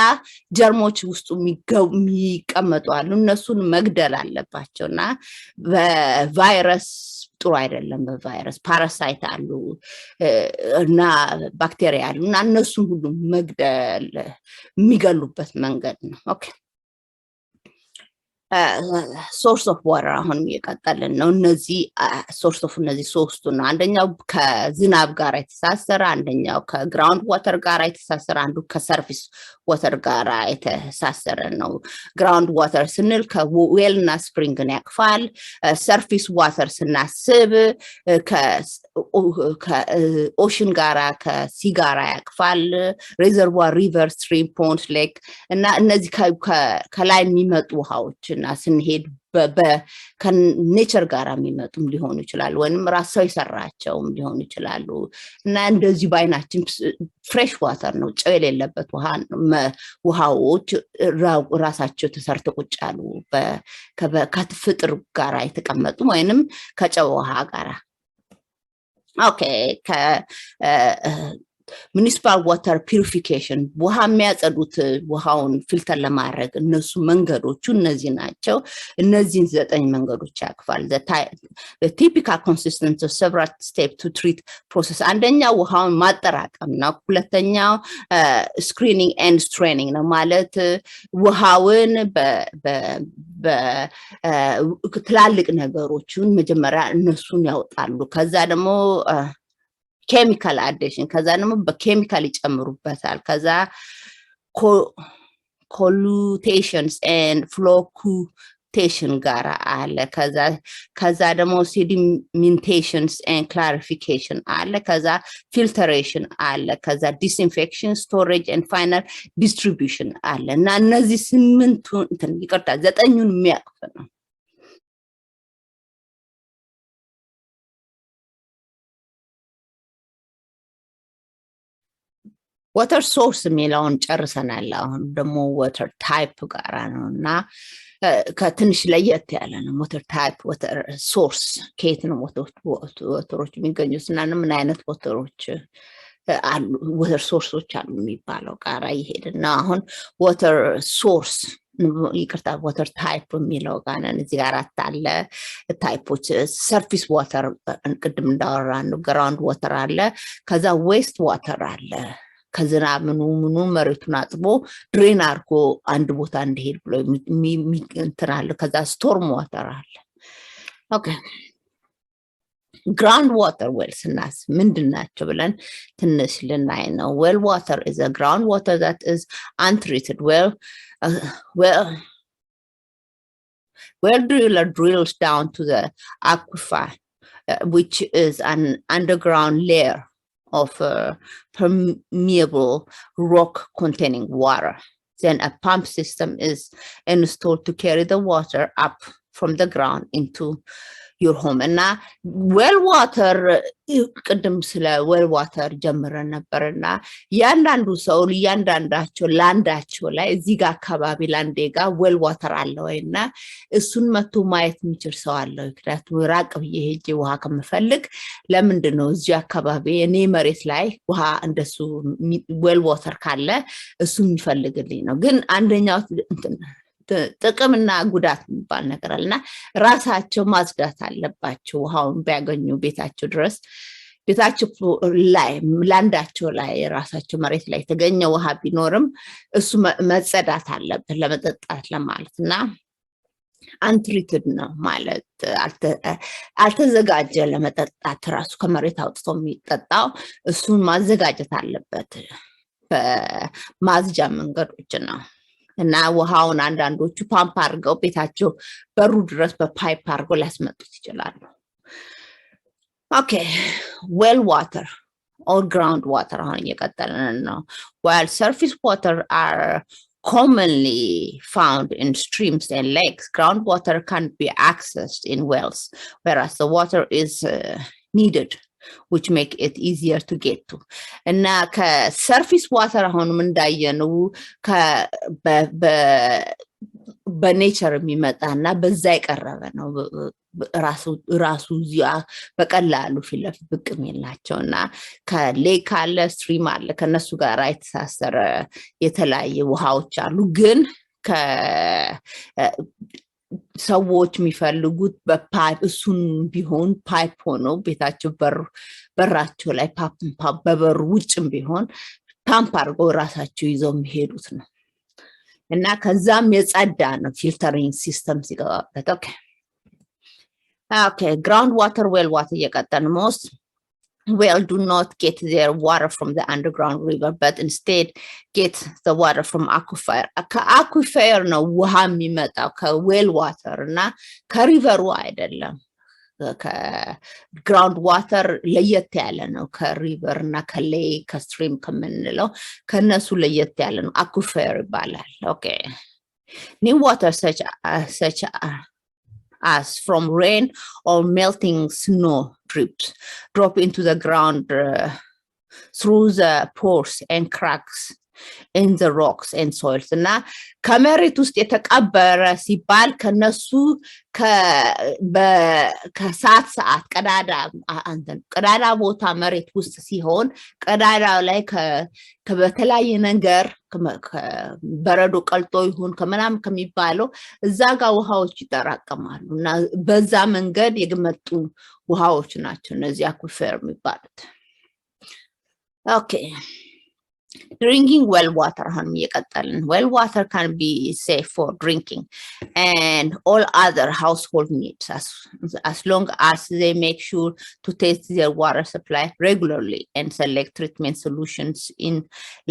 ጀርሞች ውስጡ የሚቀመጡ አሉ እነሱን መግደል አለባቸውና በቫይረስ ጥሩ አይደለም በቫይረስ ፓራሳይት አሉ እና ባክቴሪያ አሉ እና እነሱን ሁሉ መግደል የሚገሉበት መንገድ ነው። ኦኬ source of water አሁን እየቀጠልን ነው። እነዚህ source of እነዚህ ሶስቱ ነው። አንደኛው ከዝናብ ጋር የተሳሰረ፣ አንደኛው ከግራውንድ ዋተር ጋር የተሳሰረ፣ አንዱ ከሰርፌስ ዋተር ጋር የተሳሰረ ነው። ግራውንድ ዋተር ስንል ከዌልና ስፕሪንግን ያቅፋል። ሰርፌስ ዋተር ስናስብ ከኦሽን ጋራ ከሲ ጋራ ያቅፋል። ሪዘርቮር፣ ሪቨር፣ ስትሪም፣ ፖንድ፣ ሌክ እና እነዚህ ከላይ የሚመጡ ውሃዎች እና ስንሄድ ከኔቸር ጋር የሚመጡም ሊሆኑ ይችላሉ ወይንም ራስው ይሰራቸውም ሊሆኑ ይችላሉ እና እንደዚህ ባይናችን ፍሬሽ ዋተር ነው ጨው የሌለበት ውሃዎች ራሳቸው ተሰርተው ቁጭ ያሉ ከፍጥር ጋር የተቀመጡ ወይንም ከጨው ውሃ ጋር ኦኬ municipal water purification ውሃ የሚያጸዱት ውሃውን ፊልተር ለማድረግ እነሱ መንገዶቹ እነዚህ ናቸው። እነዚህን 9 መንገዶች ያቅፋል። the typical consistency of several steps to treat process አንደኛው ውሃውን ማጠራቀም ነው። ሁለተኛው screening and straining ነው ማለት ውሃውን በትላልቅ ነገሮችን መጀመሪያ እነሱን ያወጣሉ። ከዛ ደግሞ chemical addition ከዛ ደግሞ በኬሚካል ይጨምሩበታል። ከዛ pollutations and flocculation ጋር አለ። ከዛ ደግሞ sedimentations and clarification አለ። ከዛ filtration አለ። ከዛ disinfection, storage and final distribution አለ እና እነዚህ 9ኙን የሚያቅፍ ነው። water source የሚለውን ጨርሰናል። አሁን ደግሞ water type ጋራ ነውና ከትንሽ ለየት ያለ ነው። water type water source ከየት ነው ወተሮች የሚገኙት እና ምን አይነት ወተሮች አሉ water sourceዎች አሉ የሚባለው ጋራ ይሄድና አሁን water source ይቅርታ water type የሚለው ጋር ነን እዚህ ጋር አለ ታይፖች surface water ቅድም እንዳወራን ground water አለ ከዛ waste water አለ ከዝናብ ምኑ መሬቱን አጥቦ ድሬን አርጎ አንድ ቦታ እንዲሄድ ብሎ እንተናል ከዛ storm water አለ ኦኬ groundwater wells እናስ ምንድናቸው ብለን ትንሽ ልናይ ነው well water is a groundwater that is untreated well driller drills down to the aquifer which is an underground layer of permeable rock containing water then a pump system is installed to carry the water up from the ground into your home እና well water ቅድም ስለ well water ጀምረን ነበርና ያንዳንዱ ሰው ያንዳንዳቸው ላንዳቸው ላይ እዚህ ጋር አካባቢ ላንዴ ጋር well water አለ ወይና እሱን መጥቶ ማየት የሚችል ሰው አለ ምክንያቱም ራቅ ብዬ ሄጄ ውሃ ከመፈልግ ለምንድን ነው እዚህ አካባቢ እኔ መሬት ላይ ውሃ እንደሱ well water ካለ እሱ የሚፈልግልኝ ነው ግን አንደኛው ጥቅምና ጉዳት የሚባል ነገር አለና ራሳቸው ማጽዳት አለባቸው ውሃውን ቢያገኙ ቤታቸው ድረስ ቤታቸው ላይ ላንዳቸው ላይ ራሳቸው መሬት ላይ ተገኘ ውሃ ቢኖርም እሱ መጸዳት አለበት ለመጠጣት ለማለትና untreated ነው ማለት አልተዘጋጀ ለመጠጣት ራሱ ከመሬት አውጥቶ የሚጠጣው እሱን ማዘጋጀት አለበት በማዝጃ መንገዶች ነው እና ውሃውን አንዳንዶቹ ፓምፕ አድርገው ቤታቸው በሩ ድረስ በፓይፕ አድርገው ሊያስመጡት ይችላሉ ኦኬ well water or ground water አሁን እየቀጠልን ነው while surface water are commonly found in streams and lakes groundwater can be accessed in wells whereas the water is needed which make it easier to get to እና ከሰርፌስ ዋተር አሁን ምን እንዳየነው በኔቸር የሚመጣና በዛ ይቀርበ ነው ራሱ ያ በቀላሉ ፊለፍ ብቅም ይላቸውና ከሌክ አለ ስትሪም አለ ከነሱ ጋር የተሳሰረ የተለያየ ውሃዎች አሉ ግን ሰዎች የሚፈልጉት በፓይፕ እሱን ቢሆን ፓይፕ ሆኖ ቤታቸው በራቸው ላይ ፓምፕ በበሩ ውጭም ቢሆን ፓምፕ አድርገው ራሳቸው ይዘው የሚሄዱት ነው እና ከዛም የጸዳ ነው ፊልተሪንግ ሲስተም ሲገባበት ኦኬ ግራውንድ ዋተር ዌል ዋተር እየቀጠን most well do not get their water from the underground river but instead get the water from aquifer ነው ውሃ የሚመጣው ከዌል ዋተር እና ከሪቨሩ አይደለም ከግራውንድ ዋተር ለየት ያለ ነው ከሪቨር እና ከሌክ ከስትሪም ከምንለው ከነሱ ለየት ያለ ነው aquifer ይባላል ኦኬ new water such as from rain or melting snow drop into the ground through the pores and cracks in the rocks and soils እና ከመሬት ውስጥ የተቀበረ ሲባል ከነሱ ከሰዓት ቀዳዳ ቦታ መሬት ውስጥ ሲሆን ቀዳዳው ላይ ከበተለያየ ነገር በረዶ ቀልጦ ይሁን ከመናም ከሚባለው እዛ ጋር ውሃዎች ይጠራቀማሉ እና በዛ መንገድ የገመጡ ውሃዎች ናቸው እነዚህ አኩፌር የሚባሉት ኦኬ drinking well water well water can be safe for drinking and all other household needs as long as they make sure to test their water supply regularly and select treatment solutions in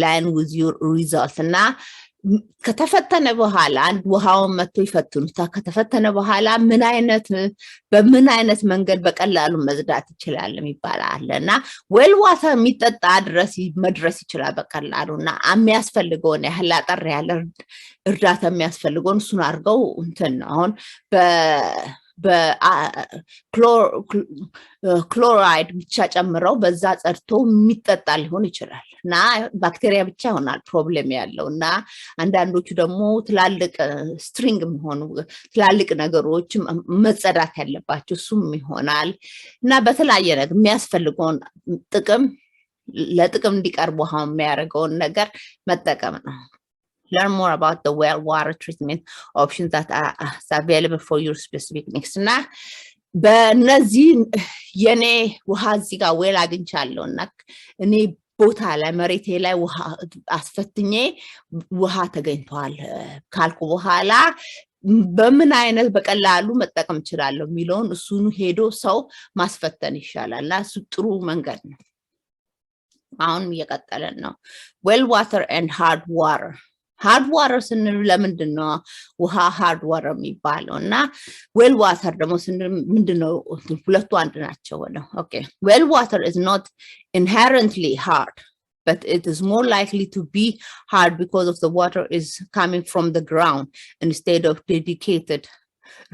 line with your results እና ከተፈተነ በኋላ አንድ ውሃውን መጥቶ ይፈትኑታ ከተፈተነ በኋላ በምን አይነት መንገድ በቀላሉ መዝዳት ይችላል የሚባላልና ዌል ዋተር የሚጠጣ መድረስ ይችላል በቀላሉና የሚያስፈልገውን ያህል አጠር ያለ እርዳታ የሚያስፈልገውን እሱን አድርገው እንትን አሁን ክሎራይድ ብቻ ጨምረው በዛ ጸድቶ የሚጠጣ ሊሆን ይችላል እና ባክቴሪያ ብቻ ሆናል ፕሮብሌም ያለውና አንዳንዶቹ ደግሞ ትላልቅ ስትሪንግ ሆኑ ትላልቅ ነገሮች መጸዳት ያለባቸው እሱም ይሆናል እና በተለያየ ነገር የሚያስፈልገውን ለጥቅም እንዲቀርቡ የሚያደርገውን ነገር መጠቀም ነው learn more about the well water treatment options that are available for your specific needs. Na በእነዚህ የኔ ውሃ እዚህ ጋር ዌል አግኝቻለሁና እኔ ቦታ ላይ መሬቴ ላይ ውሃ አስፈትኜ ውሃ ተገኝቷል ካልኩ በኋላ በምን አይነት በቀላሉ መጠቀም ይችላል የሚለውን እሱን ሄዶ ሰው ማስፈተን ይሻላልና እሱ ጥሩ መንገድ ነው። አሁን እየቀጠለን ነው። well water and hard water. hard water ስንል ለምንድነው ውሃ hard water የሚባለውና well water ደግሞ ስንል ምንድነው ሁለቱ አንድ ናቸው ነው። okay, well water is not inherently hard, but it is more likely to be hard because of the water is coming from the ground instead of dedicated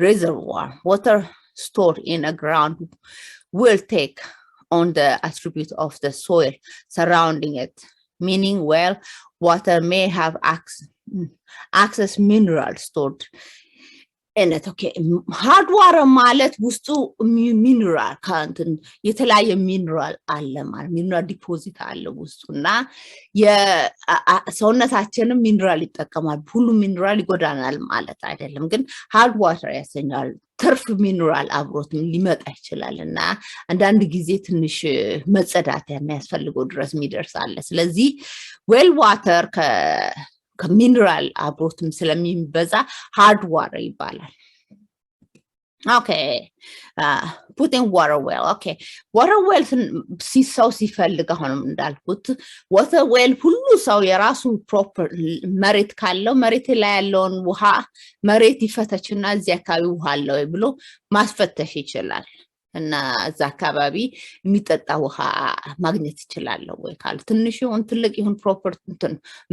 reservoir. Water stored in a ground will take on the attribute of the soil surrounding it, meaning well water may have access minerals stored in it. Okay, hard water ማለት ውስጡ ሚነራል ካንትን የተለያየ ሚነራል አለ ማለት ሚነራል ዲፖዚት አለ ውስጡና የሰውነታችንም ሚነራል ይጠቀማል። ሁሉ ሚነራል ይጎዳናል ማለት አይደለም፣ ግን hard water ያሰኛል ትርፍ ሚነራል አብሮት ሊመጣ ይችላልና አንዳንድ ጊዜ ትንሽ መጸዳት የሚያስፈልገው ድረስ የሚደርሳል። ስለዚህ well water ከሚነራል አብሮትም ስለሚበዛ hard water ይባላል። okay, putting water well. okay, water well ሰው ሲፈልግ አሁንም እንዳልኩት water well ሁሉ ሰው የራሱ ፕሮፐር መሬት ካለው መሬት ላይ ያለውን ውሃ መሬት ይፈተችና እዚህ አካባቢ ውሃ አለው ብሎ ማስፈተሽ ይችላል እና እዛ አካባቢ የሚጠጣ ውሃ ማግኘት ይችላል ወይ ካል ትንሽ ይሁን ትልቅ ይሁን ፕሮፐር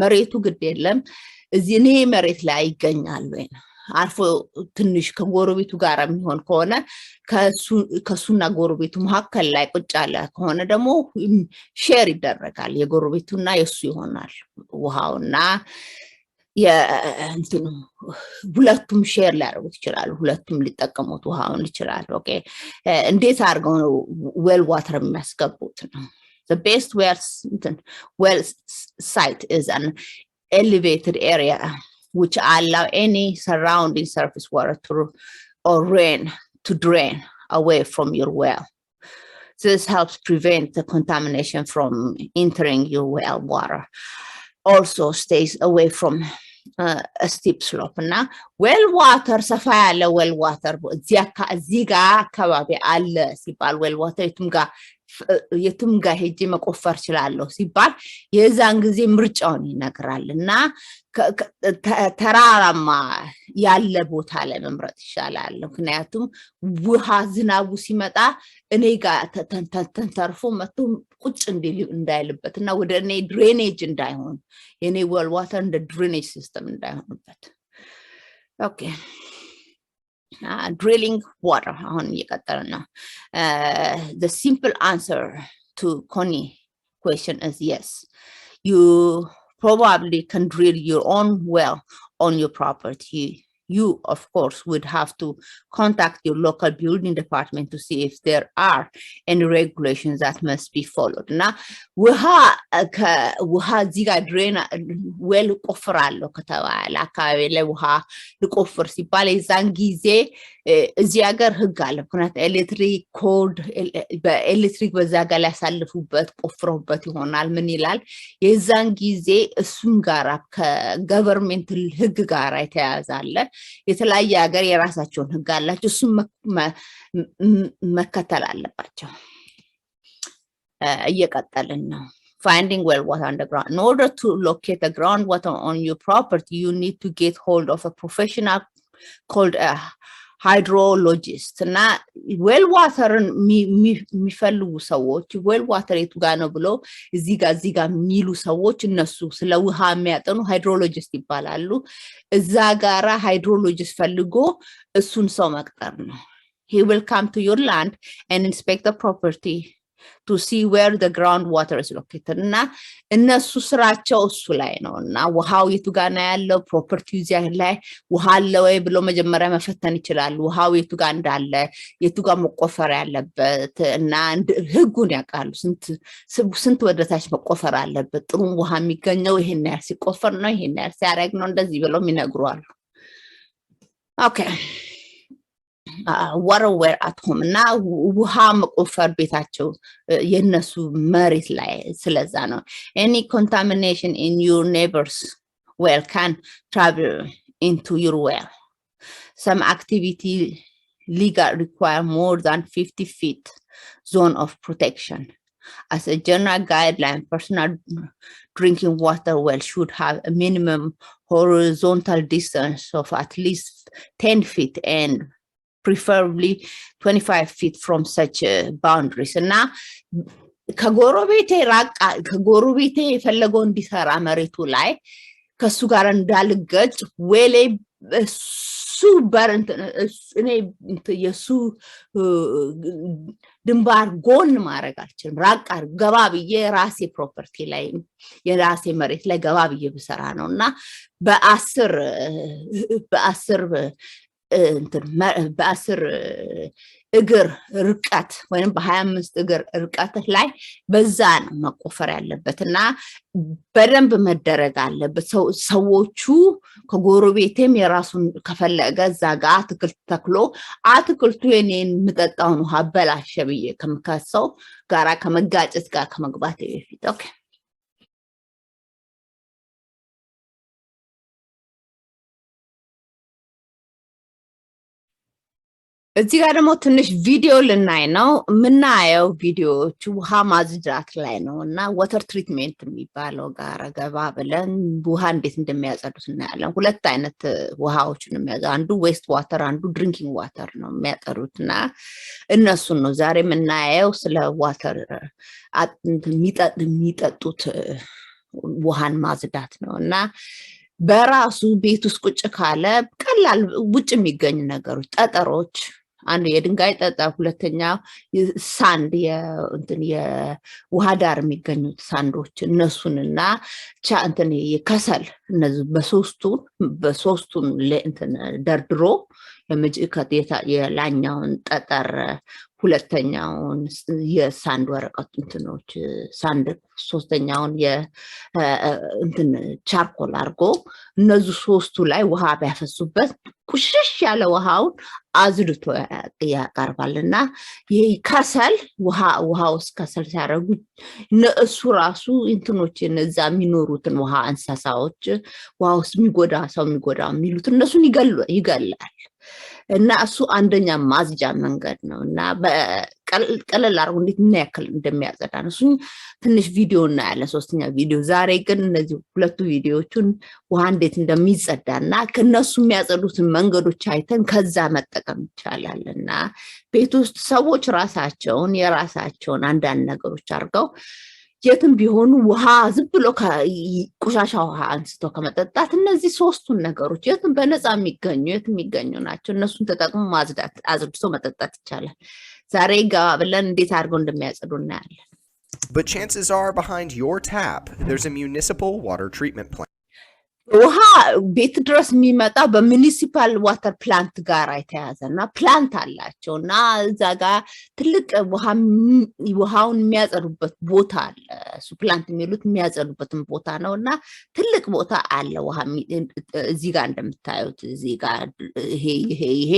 መሬቱ ግድ የለም እዚህ እኔ መሬት ላይ ይገኛል ወይ አልፎ ትንሽ ከጎረቤቱ ጋር የሚሆን ከሆነ ከሱና ጎረቤቱ መካከል ላይ ቁጭ ያለ ከሆነ ደግሞ ሼር ይደረጋል የጎረቤቱና የሱ ይሆናል ውሃውና የእንትኑ ሁለቱም ሼር ሊያደርጉት ይችላሉ ሁለቱም ሊጠቀሙት ውሃውን ይችላሉ። ኦኬ እንዴት አድርገው ነው ዌል ዋተር የሚያስገቡት ነው? the best well site is an elevated area which allow any surrounding surface water or rain to drain away from your well. This helps prevent the contamination from entering your well water. Also stays away from a steep slope. Now, well water, ሰፋ ያለ well water እዚህ ጋር አካባቢ አለ ሲባል well water የቱም ጋር ሄጄ መቆፈር ይችላል ሲባል የዛን ጊዜ ምርጫውን ይነግራልና ተራራማ ያለ ቦታ ላይ መምረጥ ይሻላል። ምክንያቱም ውሃ ዝናቡ ሲመጣ እኔ ጋር ተንተርፎ መጥቶ ቁጭ እንዳይልበትና ወደ እኔ ድሬኔጅ እንዳይሆን የኔ well water እንደ ድሬኔጅ ሲስተም እንዳይሆንበት። ኦኬ drilling water on the simple answer to Connie's question is yes. You probably can drill your own well on your property. You of course would have to contact your local building department to see if there are any regulations that must be followed. Now ውሃ እዚህ ጋር ድሬን ዌል ቆፍራለሁ ከተባለ አካባቢ ላይ ውሃ ልቆፍር ሲባል የዛን ጊዜ እዚህ ሀገር ህግ አለ። ምክንያቱም ኤሌክትሪክ ኮድ በኤሌክትሪክ በዛ ጋር ያሳልፉበት ቆፍረውበት ይሆናል ምን ይላል የዛን ጊዜ እሱም ጋር ከገቨርንመንት ህግ ጋር የተያያዛለ የተለያየ ሀገር የራሳቸውን ህግ አላቸው እሱም መከተል አለባቸው። እየቀጠልን ነው። Finding well water underground. In order to locate the groundwater on your property, you need to get hold of a professional called a hydrologist. Na well water የሚፈልጉ ሰዎች well water የቱ ጋር ነው ብሎ እዚህ ጋር የሚሉ ሰዎች እነሱ ስለ ውሃ የሚያጠኑ ሃይድሮሎጂስት ይባላሉ። እዛ ጋራ ሃይድሮሎጂስት ፈልጎ እሱን ሰው መቅጠር ነው። He will come to your land and inspect the property to see where the groundwater is located. እና እነሱ ስራቸው እሱ ላይ ነውና ውሃው የቱ ጋር ነው ያለው ፕሮፐርቲው ዚያ ላይ ውሃ አለ ወይ ብሎ መጀመሪያ መፈተን ይችላል ውሃው የቱ ጋር እንዳለ የቱ ጋር መቆፈር ያለበት እና ህጉን ያውቃሉ ስንት ወደታች መቆፈር አለበት ጥሩ ውሃ የሚገኘው ይሄን ያህል ሲቆፈር ነው ይሄን ያህል ሲያረግ ነው እንደዚህ ብለው ይነግሩዋል ኦኬ water were at home now ውሃ መቆፈር ቤታቸው የነሱ መሬት ላይ ስለዛ ነው any contamination in your neighbors well can travel into your well some activity legal require more than 50 feet zone of protection as a general guideline personal drinking water well should have a minimum horizontal distance of at least 10 feet and preferably 25 feet from such boundaries እና ከጎረቤቴ የፈለገው እንዲሰራ መሬቱ ላይ ከሱ ጋር እንዳልገጭ ወሌ ሱፐር እኔ የሱ ድንባር ጎን ማድረግ አልችልም ራቅ ገባ ብዬ ራሴ ፕሮፐርቲ ላይ የራሴ መሬት ላይ ገባ ብዬ ብሰራ ነውና በ10 እግር ርቀት ወይንም በ25 እግር ርቀት ላይ በዛ ነው መቆፈር ያለበትና በደንብ መደረግ አለበት ሰዎቹ ከጎረቤቴም የራሱን ከፈለገ ዛጋ አትክልት ተክሎ አትክልቱ የኔን ምጠጣውን ውሃ በላሸ ብዬ ከመካሰው ጋራ ከመጋጨት ጋር ከመግባት በፊት ኦኬ እዚህ ጋር ደግሞ ትንሽ ቪዲዮ ልናይ ነው ምናየው ቪዲዮዎች ውሃ ማጽዳት ላይ ነውና ዋተር ትሪትመንት የሚባለው ጋር ገባ ብለን ውሃ እንዴት እንደሚያጸዱት እናያለን ሁለት አይነት ውሃዎችን የሚያጸዱ አንዱ ዌስት ዋተር አንዱ ድሪንኪንግ ዋተር ነው የሚያጠሩትና እነሱ ነው ዛሬ ምናየው ስለ ዋተር የሚጠጡት ውሃን ማጽዳት ነውና በራሱ ቤት ውስጥ ቁጭ ካለ ቀላል ውጭ የሚገኙ ነገሮች ጠጠሮች አንዱ የድንጋይ ጠጠር ሁለተኛው ሳንድ የውሃ ዳር የሚገኙት ሳንዶች እነሱንና የከሰል እነዚህ በሶስቱን ደርድሮ የላኛውን ጠጠር ሁለተኛውን የሳንድ ወረቀት ሳንድ ሶስተኛውን ቻርኮል አርጎ እነዚህ ሶስቱ ላይ ውሃ ቢያፈሱበት ቁሽሽ ያለ ውሃውን አዝልቶ ያቀርባልና ይሄ ከሰል ውሃው ከሰል ሲያረጉ እሱ ራሱ እነዛ የሚኖሩትን ውሃ እንስሳዎች ውሃው የሚጎዳ የሚሉት እነሱን ይገላል እና እሱ አንደኛ ማዝጃ መንገድ ነውና ቀለል አርጎ እንዴት ምን ያክል እንደሚያጸዳ ነው እሱ ትንሽ ቪዲዮ እናያለን ሶስተኛ ቪዲዮ ዛሬ ግን እነዚህ ሁለቱ ቪዲዮዎችን ውሃ እንዴት እንደሚጸዳና ከነሱ የሚያጸዱትን መንገዶች አይተን ከዛ መጠቀም ይቻላልና ቤት ውስጥ ሰዎች የራሳቸውን አንዳንድ ነገሮች አርገው የትም ቢሆኑ ውሃ ዝም ብሎ ቆሻሻ ውሃ አንስቶ ከመጠጣት እነዚህ ሶስቱን ነገሮች የትም በነፃ የሚገኙ ናቸው እነሱን ተጠቅሞ አዝድቶ መጠጣት ይቻላል ዛሬ ጋር ብለን እንዴት አድርገው እንደሚያጸዱ እናያለን But chances are behind your tap there's a municipal water treatment plant ውሃ ቤት ድረስ የሚመጣው በሙኒሲፓል ዋተር ፕላንት ጋር አይተያዘና ፕላንት አላቸውና እዛ ጋር ትልቅ ውሃውን የሚያጸዱበት ቦታ አለ እሱ ፕላንት የሚሉት የሚያጸዱበትን ቦታ ነውና ትልቅ ቦታ አለ ውሃ እዚህ ጋር እንደምታዩት እዚህ ጋር ይሄ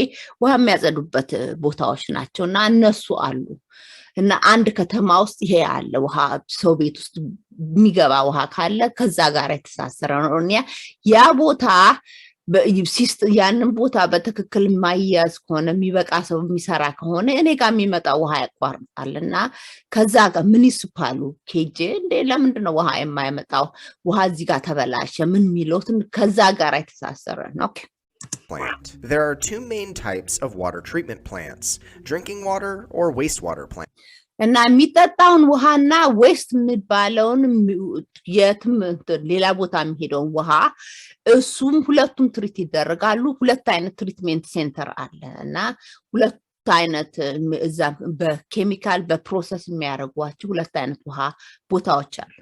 ውሃ የሚያጸዱበት ቦታዎች ናቸውና እነሱ አሉ እና አንድ ከተማ ውስጥ ይሄ አለ ውሃ ሰው ቤት ውስጥ የሚገባ ውሃ ካለ ከዛ ጋር የተሳሰረ ነው ያ ቦታ ያንን ቦታ በትክክል ማያዝ ከሆነ የሚበቃ ሰው የሚሰራ ከሆነ እኔ ጋር የሚመጣ ውሃ ያቋርጣልና ከዛ ጋር ሙኒሲፓሉ ኬጄ ለምንድን ነው ውሃ የማይመጣው ውሃ እዚህ ጋር ተበላሸ ምን ሚሉትን ከዛ ጋር የተሳሰረ ነው ኦኬ plant. There are two main types of water treatment plants, drinking water or wastewater plants. እና የሚጠጣውን ውሃና ዌስት የሚባለውን ሌላ ቦታ የሚሄደው ውሃ እሱም ሁለቱም ትሪት ይደረጋሉ ሁለት አይነት ትሪትመንት ሴንተር አለ እና አይነት እዛ በኬሚካል በፕሮሰስ የሚያደርጓቸው ሁለት አይነት ውሃ ቦታዎች አሉ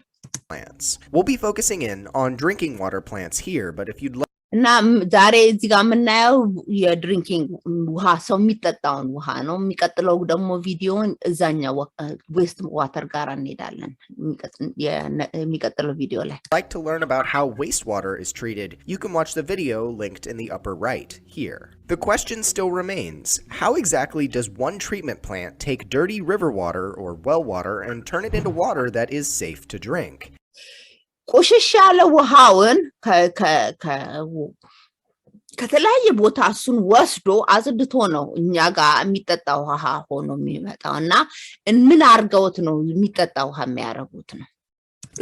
plants. We'll be focusing in on drinking water plants here, but if you'd like እና ዛሬ እዚህ ጋር የምናየው የድሪንኪንግ ውሃ ሰው የሚጠጣውን ውሃ ነው የሚቀጥለው ደግሞ ቪዲዮን እዛኛው ዌስት ዋተር ጋር እንሄዳለን የሚቀጥለው ቪዲዮ ላይ like to learn about how wastewater is treated, you can watch the video linked in the upper right here. The question still remains, how exactly does one treatment plant take dirty river water or well water and turn it into water that is safe to drink? ቆሽሽ ያለ ውሃውን ከተለያየ ቦታ እሱን ወስዶ አጽድቶ ነው እኛ ጋር የሚጠጣው ውሃ ሆኖ የሚመጣውና ምን አርገውት ነው የሚጠጣው ውሃ የሚያረጉት ነው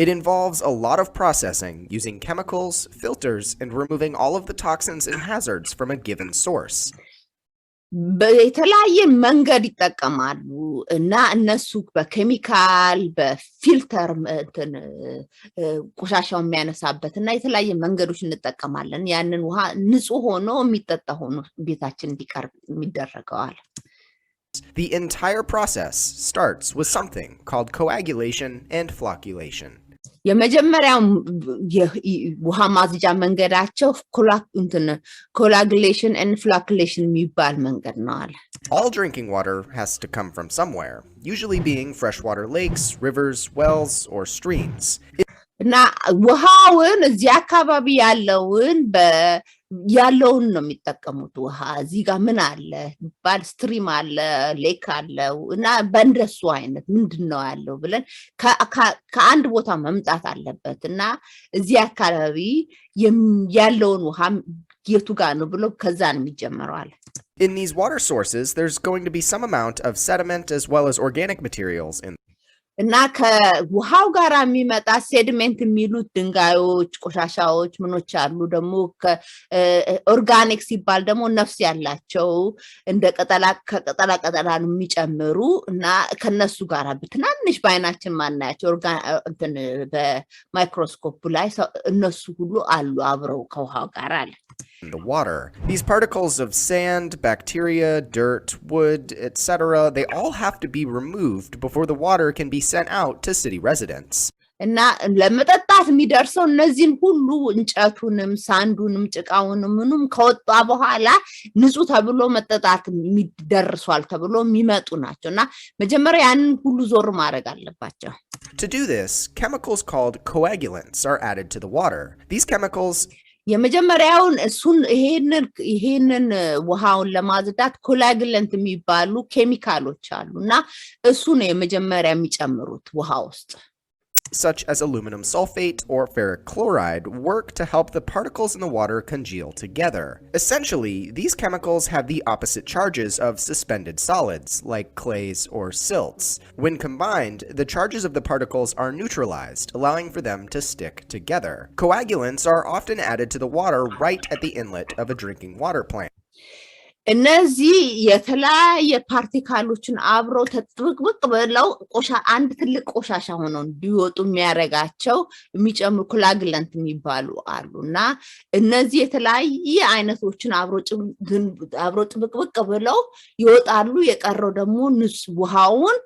It involves a lot of processing using chemicals, filters, and removing all of the toxins and hazards from a given source. በተለያየ መንገድ ይጠቀማሉ እና እነሱ በኬሚካል በፊልተር ቆሻሻው የሚያነሳበትና የተለያየ መንገዶች እንጠቀማለን ያንን ውሃ ንጹህ ሆኖ የሚጠጣ ሆኖ ቤታችን እንዲቀርብ የሚደረገዋል The entire process starts with something called coagulation and flocculation. የመጀመሪያው ውሃ ማዝጃ መንገዳቸው coagulation and flocculation የሚባል መንገድ ነው አለ All drinking water has to come from somewhere, usually being freshwater lakes, rivers, wells, or streams. እና ውሃውን እዚህ አካባቢ ያለውን ነው የሚጠቀሙት ውሃ እዚህ ጋር ምን አለ ባል ስትሪም አለ ሌክ አለ እና በእንደሱ አይነት ምንድነው ያለው ብለን ከአንድ ቦታ መምጣት አለበት እና እዚህ አካባቢ ያለውን ውሃ የቱ ጋር ነው ብሎ ከዛ ነው የሚጀምረው አለ In these water sources, there's going to be some amount of sediment as well as organic materials in እና ከውሃው ጋር የሚመጣ ሴዲሜንት የሚሉት ድንጋዮች ቆሻሻዎች ምኖች አሉ ደግሞ ኦርጋኒክ ሲባል ደግሞ ነፍስ ያላቸው እንደ ከቀጠላ የሚጨምሩ እና ከነሱ ጋር በትናንሽ ባይናችን ማናያቸው በማይክሮስኮፕ ላይ እነሱ ሁሉ አሉ አብረው ከውሃው ጋር አለ the water. These particles of sand, bacteria, dirt, wood, etc., they all have to be removed before the water can be sent out to city residents. እና ለመጠጣት የሚደርሰው እነዚህን ሁሉ እንጨቱንም ሳንዱንም ጭቃውንም ምንም ከወጣ በኋላ ንጹህ ተብሎ መጠጣት የሚደርሷል ተብሎ የሚመጡ ናቸውና መጀመሪያ ያንን ሁሉ ዞር ማድረግ አለባቸው To do this, chemicals called coagulants are added to the water. These chemicals የመጀመሪያውን እሱን ይሄንን ውሃውን ለማጽዳት ኮላግለንት የሚባሉ ኬሚካሎች አሉና እሱ ነው የመጀመሪያ የሚጨምሩት ውሃ ውስጥ such as aluminum sulfate or ferric chloride work to help the particles in the water congeal together. Essentially, these chemicals have the opposite charges of suspended solids, like clays or silts. When combined, the charges of the particles are neutralized, allowing for them to stick together. Coagulants are often added to the water right at the inlet of a drinking water plant. እነዚህ የተለያየ ፓርቲክሎችን አብረው ተጥብቅ ብለው አንድ ትልቅ ቆሻሻ ሆነው እንዲወጡ የሚያረጋቸው የሚጨምሩ ኮላግለንት የሚባሉ አሉና እነዚህ የተለያየ አይነቶችን አብረው ጥብቅ ብለው ይወጣሉ የቀረው ደግሞ ውሃውን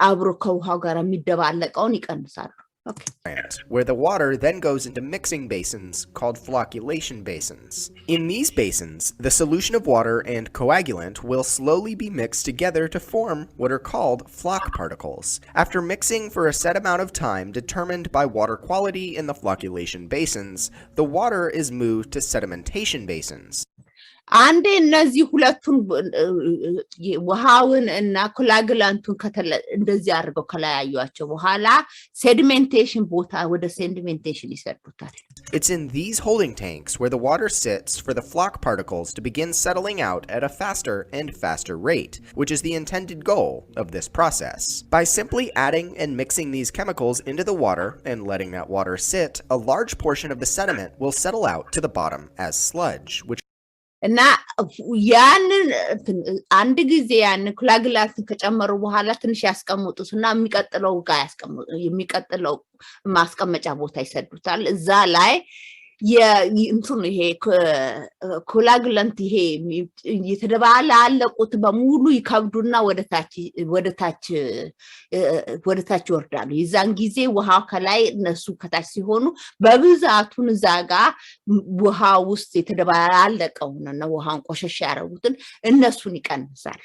አብረው ከውሃው ጋር የሚደባለቀውን ይቀንሳሉ Okay. Where the water then goes into mixing basins called flocculation basins. In these basins, the solution of water and coagulant will slowly be mixed together to form what are called floc particles. After mixing for a set amount of time determined by water quality in the flocculation basins, the water is moved to sedimentation basins. አንዴ እነዚህ ሁለቱን ውሃውን እና ኮላግላንቱን እንደዚህ አድርገው ከለያዩአቸው በኋላ ሴዲሜንቴሽን ቦታ ወደ ሴዲሜንቴሽን ይሰዱታል It's in these holding tanks where the water sits for the floc particles to begin settling out at a faster and faster rate, which is the intended goal of this process. By simply adding and mixing these chemicals into the water and letting that water sit, a large portion of the sediment will settle out to the bottom as sludge, which እና ያንን አንድ ጊዜ ያንን ኮላግላንት ከጨመሩ በኋላ ትንሽ ያስቀምጡትና የሚቀጥለው ማስቀመጫ ቦታ ይሰዱታል እዛ ላይ የእንቱን ይሄ ኮላግለንት ይሄ የተደባላለቁት በሙሉ ይከብዱና ወደታች ይወርዳሉ። የዛን ጊዜ ውሃው ከላይ እነሱ ከታች ሲሆኑ በብዛቱን ዛጋ ውሃ ውስጥ የተደባላለቀውና ውሃውን ቆሸሽ ያረጉትን እነሱን ይቀንሳል።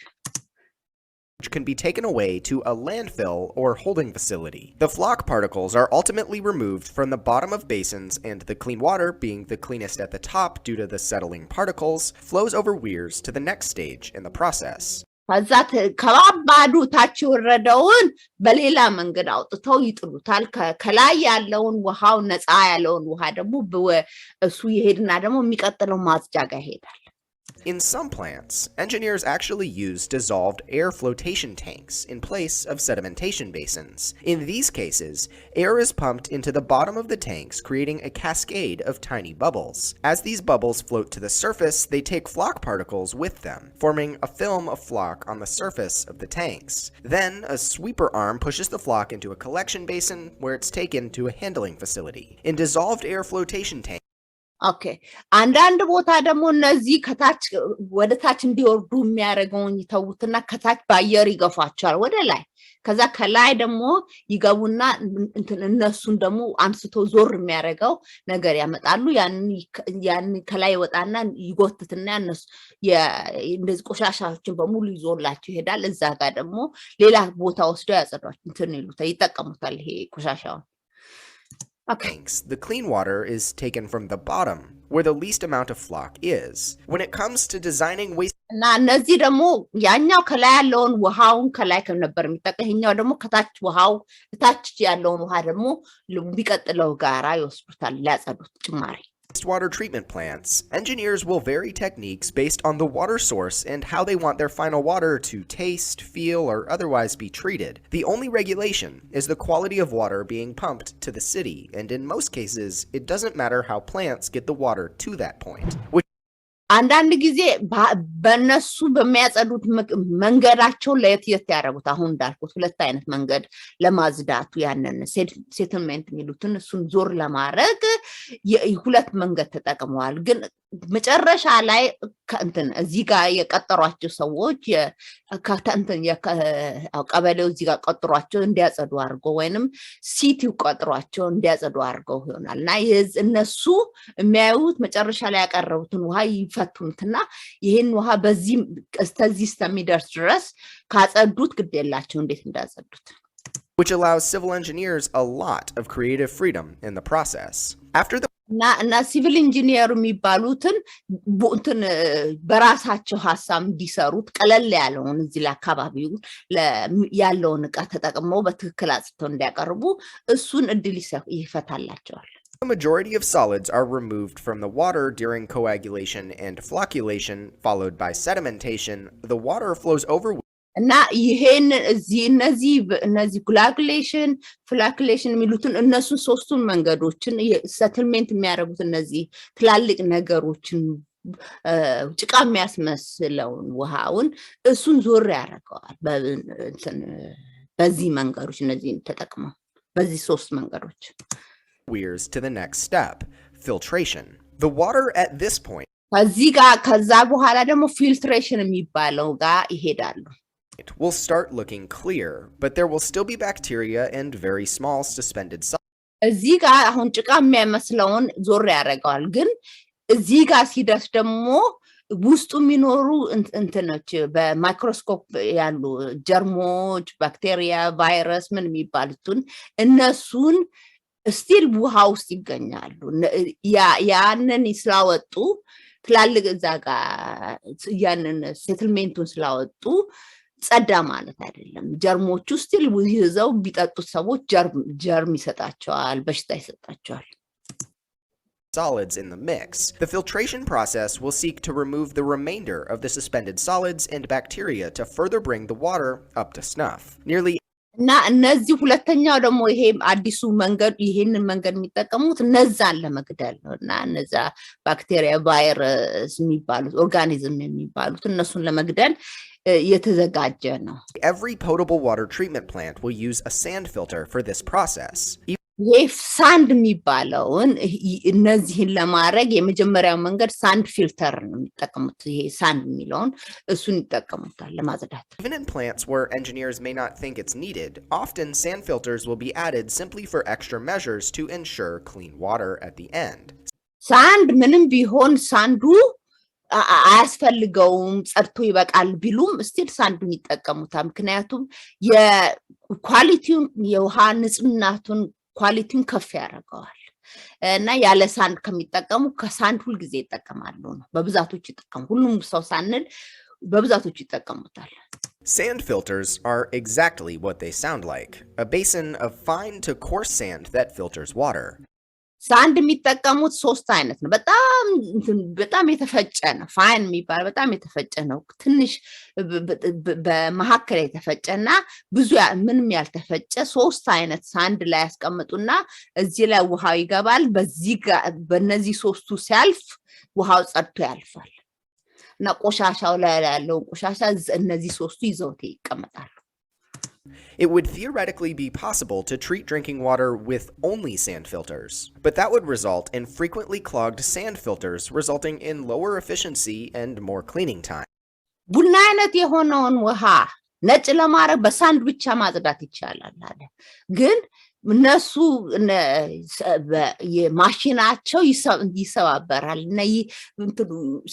Which can be taken away to a landfill or holding facility. The flock particles are ultimately removed from the bottom of basins, and the clean water, being the cleanest at the top due to the settling particles, flows over weirs to the next stage in the process. ከዛት ከባባዱ ታች ወረደውን በሌላ መንገድ አውጥተው ይጥሉታል። ከላይ ያለውን ውሃው ነፃ ያለውን ውሃ ደግሞ እሱ ይሄድና ደግሞ የሚቀጥለው ማጽጃጋ ይሄዳል። In some plants, engineers actually use dissolved air flotation tanks in place of sedimentation basins. In these cases, air is pumped into the bottom of the tanks, creating a cascade of tiny bubbles. As these bubbles float to the surface, they take flock particles with them, forming a film of flock on the surface of the tanks. Then, a sweeper arm pushes the flock into a collection basin, where it's taken to a handling facility. In dissolved air flotation tanks, ኦኬ አንዳንድ ቦታ ደግሞ እነዚህ ከታች ወደ ታች እንዲወርዱ የሚያደርገውን ይተውትና ከታች በአየር ይገፋቸዋል ወደ ላይ። ከዛ ከላይ ደግሞ ይገቡና እነሱን ደግሞ አንስቶ ዞር የሚያደርገው ነገር ያመጣሉ። ያን ከላይ ወጣና ይጎትትና እነሱ እንደዚህ ቆሻሻዎችን በሙሉ ይዞላቸው ይሄዳል። እዛ ጋር ደግሞ ሌላ ቦታ ወስደው ያጸዷቸው ይጠቀሙታል ይሄ ቆሻሻውን። Okay. The clean water is taken from the bottom, where the least amount of flock is. When it comes to designing waste እና እነዚህ ደግሞ ያኛው ከላይ ያለውን ውሃውን ከላይ ነበር የሚጠቀኛው ደግሞ ከታች ውሃው ታች ያለውን ውሃ ደግሞ ቢቀጥለው ጋራ ይወስዱታል ሊያጸዱት ጭማሪ። Wastewater treatment plants, engineers will vary techniques based on the water source and how they want their final water to taste, feel, or otherwise be treated. The only regulation is the quality of water being pumped to the city, and in most cases, it doesn't matter how plants get the water to that point. አንዳንድ ጊዜ በነሱ በሚያጸዱት መንገዳቸው ለየት ያደርጉት። አሁን እንዳልኩት ሁለት አይነት መንገድ ለማጽዳቱ ያንን ሴትልሜንት የሚሉትን እሱን ዞር ለማድረግ ሁለት መንገድ ተጠቅመዋል። ግን መጨረሻ ላይ እዚህ ጋር የቀጠሯቸው ሰዎች ቀበሌው እዚህ ጋር ቀጥሯቸው እንዲያጸዱ አድርገው ወይንም ሲቲው ቀጥሯቸው እንዲያጸዱ አድርገው ይሆናል። እና እነሱ የሚያዩት መጨረሻ ላይ ያቀረቡትን ውሃ ይፈቱትና ይሄን ውሃ በዚህ እስከዚህ እስከሚደርስ ድረስ ካጸዱት ግድ የላቸው እንዴት እንዳጸዱት። Which allows civil engineers a lot of creative freedom in the process. After the እና ሲቪል ኢንጂነር የሚባሉትን በራሳቸው ሐሳብ እንዲሰሩት ቀለል ያለውን እዚህ ለአካባቢው ያለውን ዕቃ ተጠቅመው በትክክል አጽድተው እንዲያቀርቡ እሱን እድል ይፈታላቸዋል። The majority of solids are removed from the water during coagulation and flocculation, followed by sedimentation. The water flows over እና ይሄን እነዚህ ኮላጉሌሽን ፍላኩሌሽን የሚሉትን እነሱ ሶስቱን መንገዶችን ሰትልሜንት የሚያደርጉት እነዚህ ትላልቅ ነገሮችን ጭቃ የሚያስመስለውን ውሃውን እሱን ዞር ያደርገዋል። በዚህ መንገዶች እነዚህን ተጠቅመው በዚህ ሶስት መንገዶች weirs to the next step, filtration. The water at this point ከዛ በኋላ ደግሞ ፊልትሬሽን የሚባለው ጋር ይሄዳሉ። It will start looking clear, but there will still be bacteria and very small suspended solids. እዚህ ጋር አሁን ጭቃ የሚያመስለውን ዞር ያደርገዋል። ግን እዚህ ጋር ሲደርስ ደግሞ ውስጡ የሚኖሩ እንትኖች በማይክሮስኮፕ ያሉ ጀርሞች፣ ባክቴሪያ፣ ቫይረስ ምን የሚባሉትን እነሱን ስቲል ውሃ ውስጥ ይገኛሉ። ያንን ስላወጡ ትላልቅ እዛ ጋር ያንን ሴትልሜንቱን ስላወጡ ጸዳ ማለት አይደለም። ጀርሞቹ ስቲል ይዘው ቢጠጡት ሰዎች ጀርም ይሰጣቸዋል፣ በሽታ ይሰጣቸዋል። Solids in the mix. The filtration process will seek to remove the remainder of the suspended solids and bacteria to further bring the water up to snuff. Nearly እና እነዚህ ሁለተኛው ደግሞ ይሄ አዲሱ መንገድ ይሄንን መንገድ የሚጠቀሙት እነዛን ለመግደል ነው። እና እነዛ ባክቴሪያ ቫይረስ የሚባሉት ኦርጋኒዝም የሚባሉት እነሱን ለመግደል የተዘጋጀ ነው። Every potable water treatment plant will use a sand filter for this process. ሳንድ የሚባለውን እነዚህን ለማድረግ የመጀመሪያው መንገድ ሳንድ ፊልተር ነው የሚጠቀሙት ይሄ ሳንድ የሚለውን እሱን ይጠቀሙታል ለማጽዳት Even in plants where engineers may not think it's needed, often sand filters will be added simply for extra measures to ensure clean water at the end. ሳንድ ምንም ቢሆን ሳንዱ አያስፈልገውም ጸድቶ ይበቃል ቢሉም ስቲል ሳንዱን ይጠቀሙታል ምክንያቱም የኳሊቲውን የውሃ ንጽህናቱን ኳሊቲውን ከፍ ያደርገዋል እና ያለ ሳንድ ከሚጠቀሙ ከሳንድ ሁሉ ጊዜ ይጠቀማሉ ነው በብዛቶች ይጠቀሙ ሁሉም ሰው ሳንል በብዛቶች ይጠቀሙታል Sand filters are exactly what they sound like, a basin of fine to coarse sand that filters water. ሳንድ የሚጠቀሙት ሶስት አይነት ነው በጣም የተፈጨ ነው ፋይን የሚባል በጣም የተፈጨ ነው ትንሽ በመሐከለ የተፈጨና ብዙ ምንም ያልተፈጨ ሶስት አይነት ሳንድ ላይ ያስቀምጡና እዚህ ላይ ውሃው ይገባል በእነዚህ ሶስቱ ሲያልፍ ውሃው ጸድቶ ያልፋል እና ቆሻሻው ላይ ያለው ቆሻሻ እነዚህ ሶስቱ ይዘውት ይቀመጣሉ It would theoretically be possible to treat drinking water with only sand filters, but that would result in frequently clogged sand filters, resulting in lower efficiency and more cleaning time. ቡና አይነት የሆነውን ውሃ ነጭ ለማድረግ በሳንድ ብቻ ማጽዳት ይቻላል አለ ግን እነሱ የማሽናቸው ይሰባበራል እና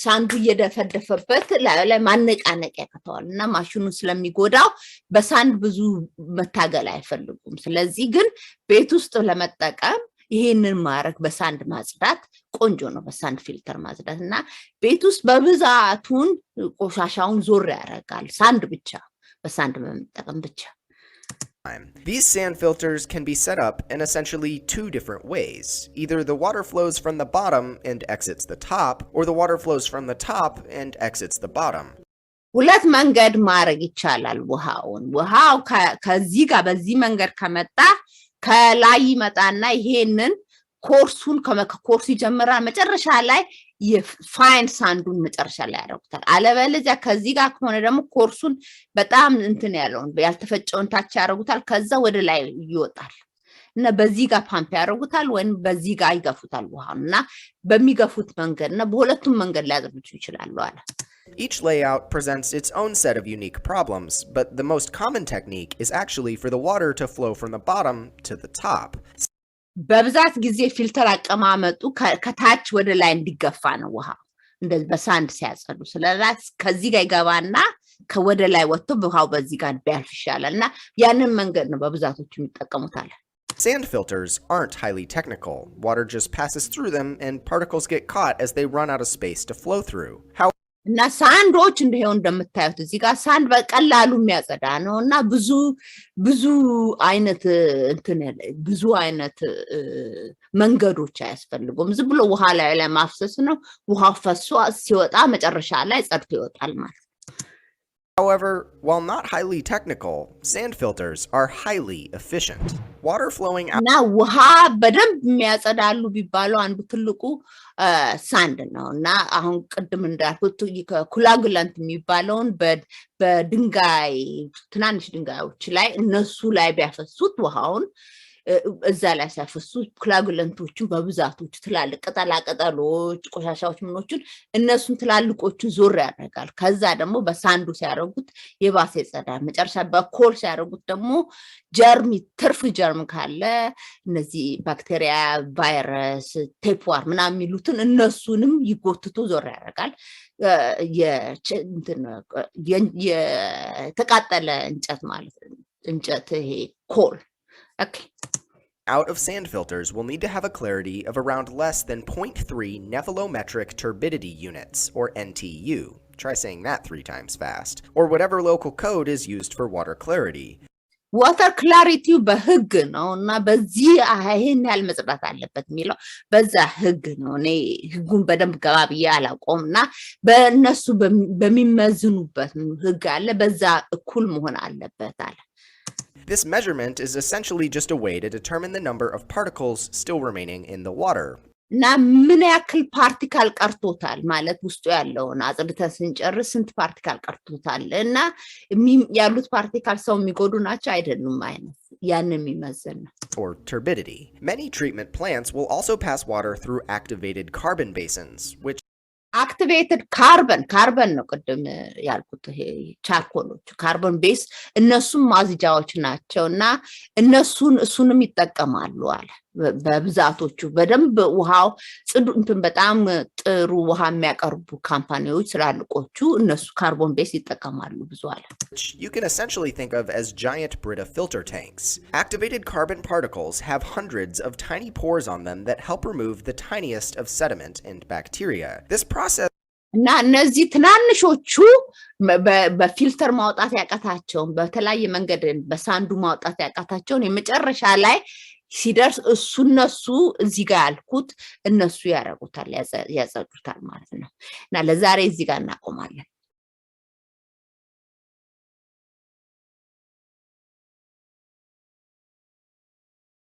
ሳንዱ እየደፈደፈበት ላይ ማነቃነቅ ያከተዋልና ማሽኑ ስለሚጎዳው በሳንድ ብዙ መታገል አይፈልጉም ስለዚህ ግን ቤት ውስጥ ለመጠቀም ይሄንን ማድረግ በሳንድ ማጽዳት ቆንጆ ነው በሳንድ ፊልተር ማጽዳትና ቤት ውስጥ በብዛቱን ቆሻሻውን ዞር ያደርጋል ሳንድ ብቻ በሳንድ መጠቀም ብቻ These sand filters can be set up in essentially two different ways. Either the water flows from the bottom and exits the top, or the water flows from the top and exits the bottom. ሁለት መንገድ ማድረግ ይቻላል ውሃው ከዚህ ጋር በዚህ መንገድ ከመጣ ከላይ ይመጣና ይሄንን ኮርሱን ከኮርስ ይጀምራል መጨረሻ ላይ የፋይን ሳንዱን መጨረሻ ላይ ያደርጉታል አለበለዚያ ከዚህ ጋር ከሆነ ደግሞ ኮርሱን በጣም እንትን ያለውን ያልተፈጨውን ታች ያደርጉታል ከዛ ወደ ላይ ይወጣል እና በዚህ ጋር ፓምፕ ያደርጉታል ወይም በዚህ ጋር ይገፉታል ውሃውና በሚገፉት መንገድና በሁለቱም መንገድ ላይ ያደርጉት ይችላሉ አለ Each layout presents its own set of unique problems, but the most common technique is actually for the water to flow from the bottom to the top. በብዛት ጊዜ ፊልተር አቀማመጡ ከታች ወደ ላይ እንዲገፋ ነው ውሃው እንደዚህ በሳንድ ሲያጸዱ ስለዚህ ከዚህ ጋር ይገባና ከወደ ላይ ወጥቶ ውሃው በዚህ ጋር ቢያልፍ ይሻላልና ያንን መንገድ ነው በብዛቶቹ የሚጠቀሙት አለ Sand filters aren't highly technical. Water just passes through them and particles get caught as they run out of space to flow through. እና ሳንዶች እንደው እንደምታዩት እዚህ ጋር ሳንድ በቀላሉ የሚያጸዳ ነውና ብዙ አይነት መንገዶች አያስፈልጉም ዝም ብሎ ውሃ ላይ ማፍሰስ ነው ውሃ ፈሶ ሲወጣ መጨረሻ ላይ ጸድቶ ይወጣል ማለት However, while not highly technical, sand filters are highly efficient. Water flowing out now ውሃ በደንብ የሚያጸዳሉ ቢባሉ አንዱ ትልቁ ሳንድ ነውና አሁን ቀደም እንዳልኩት ኮላጉላንት የሚባለውን በድንጋይ ትናንሽ ድንጋዮች ላይ እነሱ ላይ ቢያፈሱት ውሃውን እዛ ላይ ሲያፈሱ ኮላጉላንቶቹን በብዛቶች ትላልቅ ቅጠላቅጠሎች ቆሻሻዎች ምኖችን እነሱን ትላልቆቹን ዞር ያደርጋል ከዛ ደግሞ በሳንዱ ሲያደርጉት የባሰ ይጸዳል መጨረሻ በኮል ሲያደርጉት ደግሞ ጀርም ትርፍ ጀርም ካለ እነዚህ ባክቴሪያ ቫይረስ ቴፕዋር ምናምን የሚሉትን እነሱንም ይጎትቶ ዞር ያደርጋል የተቃጠለ እንጨት ማለት እንጨት ይሄ ኮል Okay. Out of sand filters will need to have a clarity of around less than 0.3 nephelometric turbidity units, or NTU. Try saying that 3 times fast. Or whatever local code is used for water clarity. Water clarity በህግ ነውና በዚህ አይሄን ያህል መጽዳት አለበት የሚለው በዛ ህግ ነው እኔ ህጉን በደንብ ገባብዬ አላቆምና በእነሱ በሚመዝኑበት ህግ አለ በዛ እኩል መሆን አለበት አለ This measurement is essentially just a way to determine the number of particles still remaining in the water. እና ምን ያክል ፓርቲክል ቀርቶታል ማለት ውስጡ ያለውን አጽድተን ስንጨርስ ስንት ፓርቲክል ቀርቶታል እና ያሉት ፓርቲክል ሰው የሚጎዱ ናቸው አይደሉም አይነት ያንን የሚመዘን ነው or turbidity. Many treatment plants will also pass water through activated carbon basins, which activated carbon ነው ቅድም ያልኩት ይሄ ቻርኮሎች ካርቦን ቤስ እነሱም ማዝጃዎች ናቸውና እሱንም ይጠቀማሉ አለ በብዛቶቹ በደንብ ውሃው ጽዱ እንትን በጣም ጥሩ ውሃ የሚያቀርቡ ካምፓኒዎች ስላልቆቹ እነሱ ካርቦን ቤስ ይጠቀማሉ ብዙ አለ you can essentially think of as giant Brita filter tanks. Activated carbon particles have hundreds of tiny pores on them that help remove the tiniest of sediment and bacteria. This process እና እነዚህ ትናንሾቹ በፊልተር ማውጣት ያቃታቸውን በተለያየ መንገድ በሳንዱ ማውጣት ያቃታቸውን የመጨረሻ ላይ ሲደርስ እነሱ እዚህ ጋር ያልኩት እነሱ ያረጉታል ያጸዱታል ማለት ነው እና ለዛሬ እዚህ ጋር እናቆማለን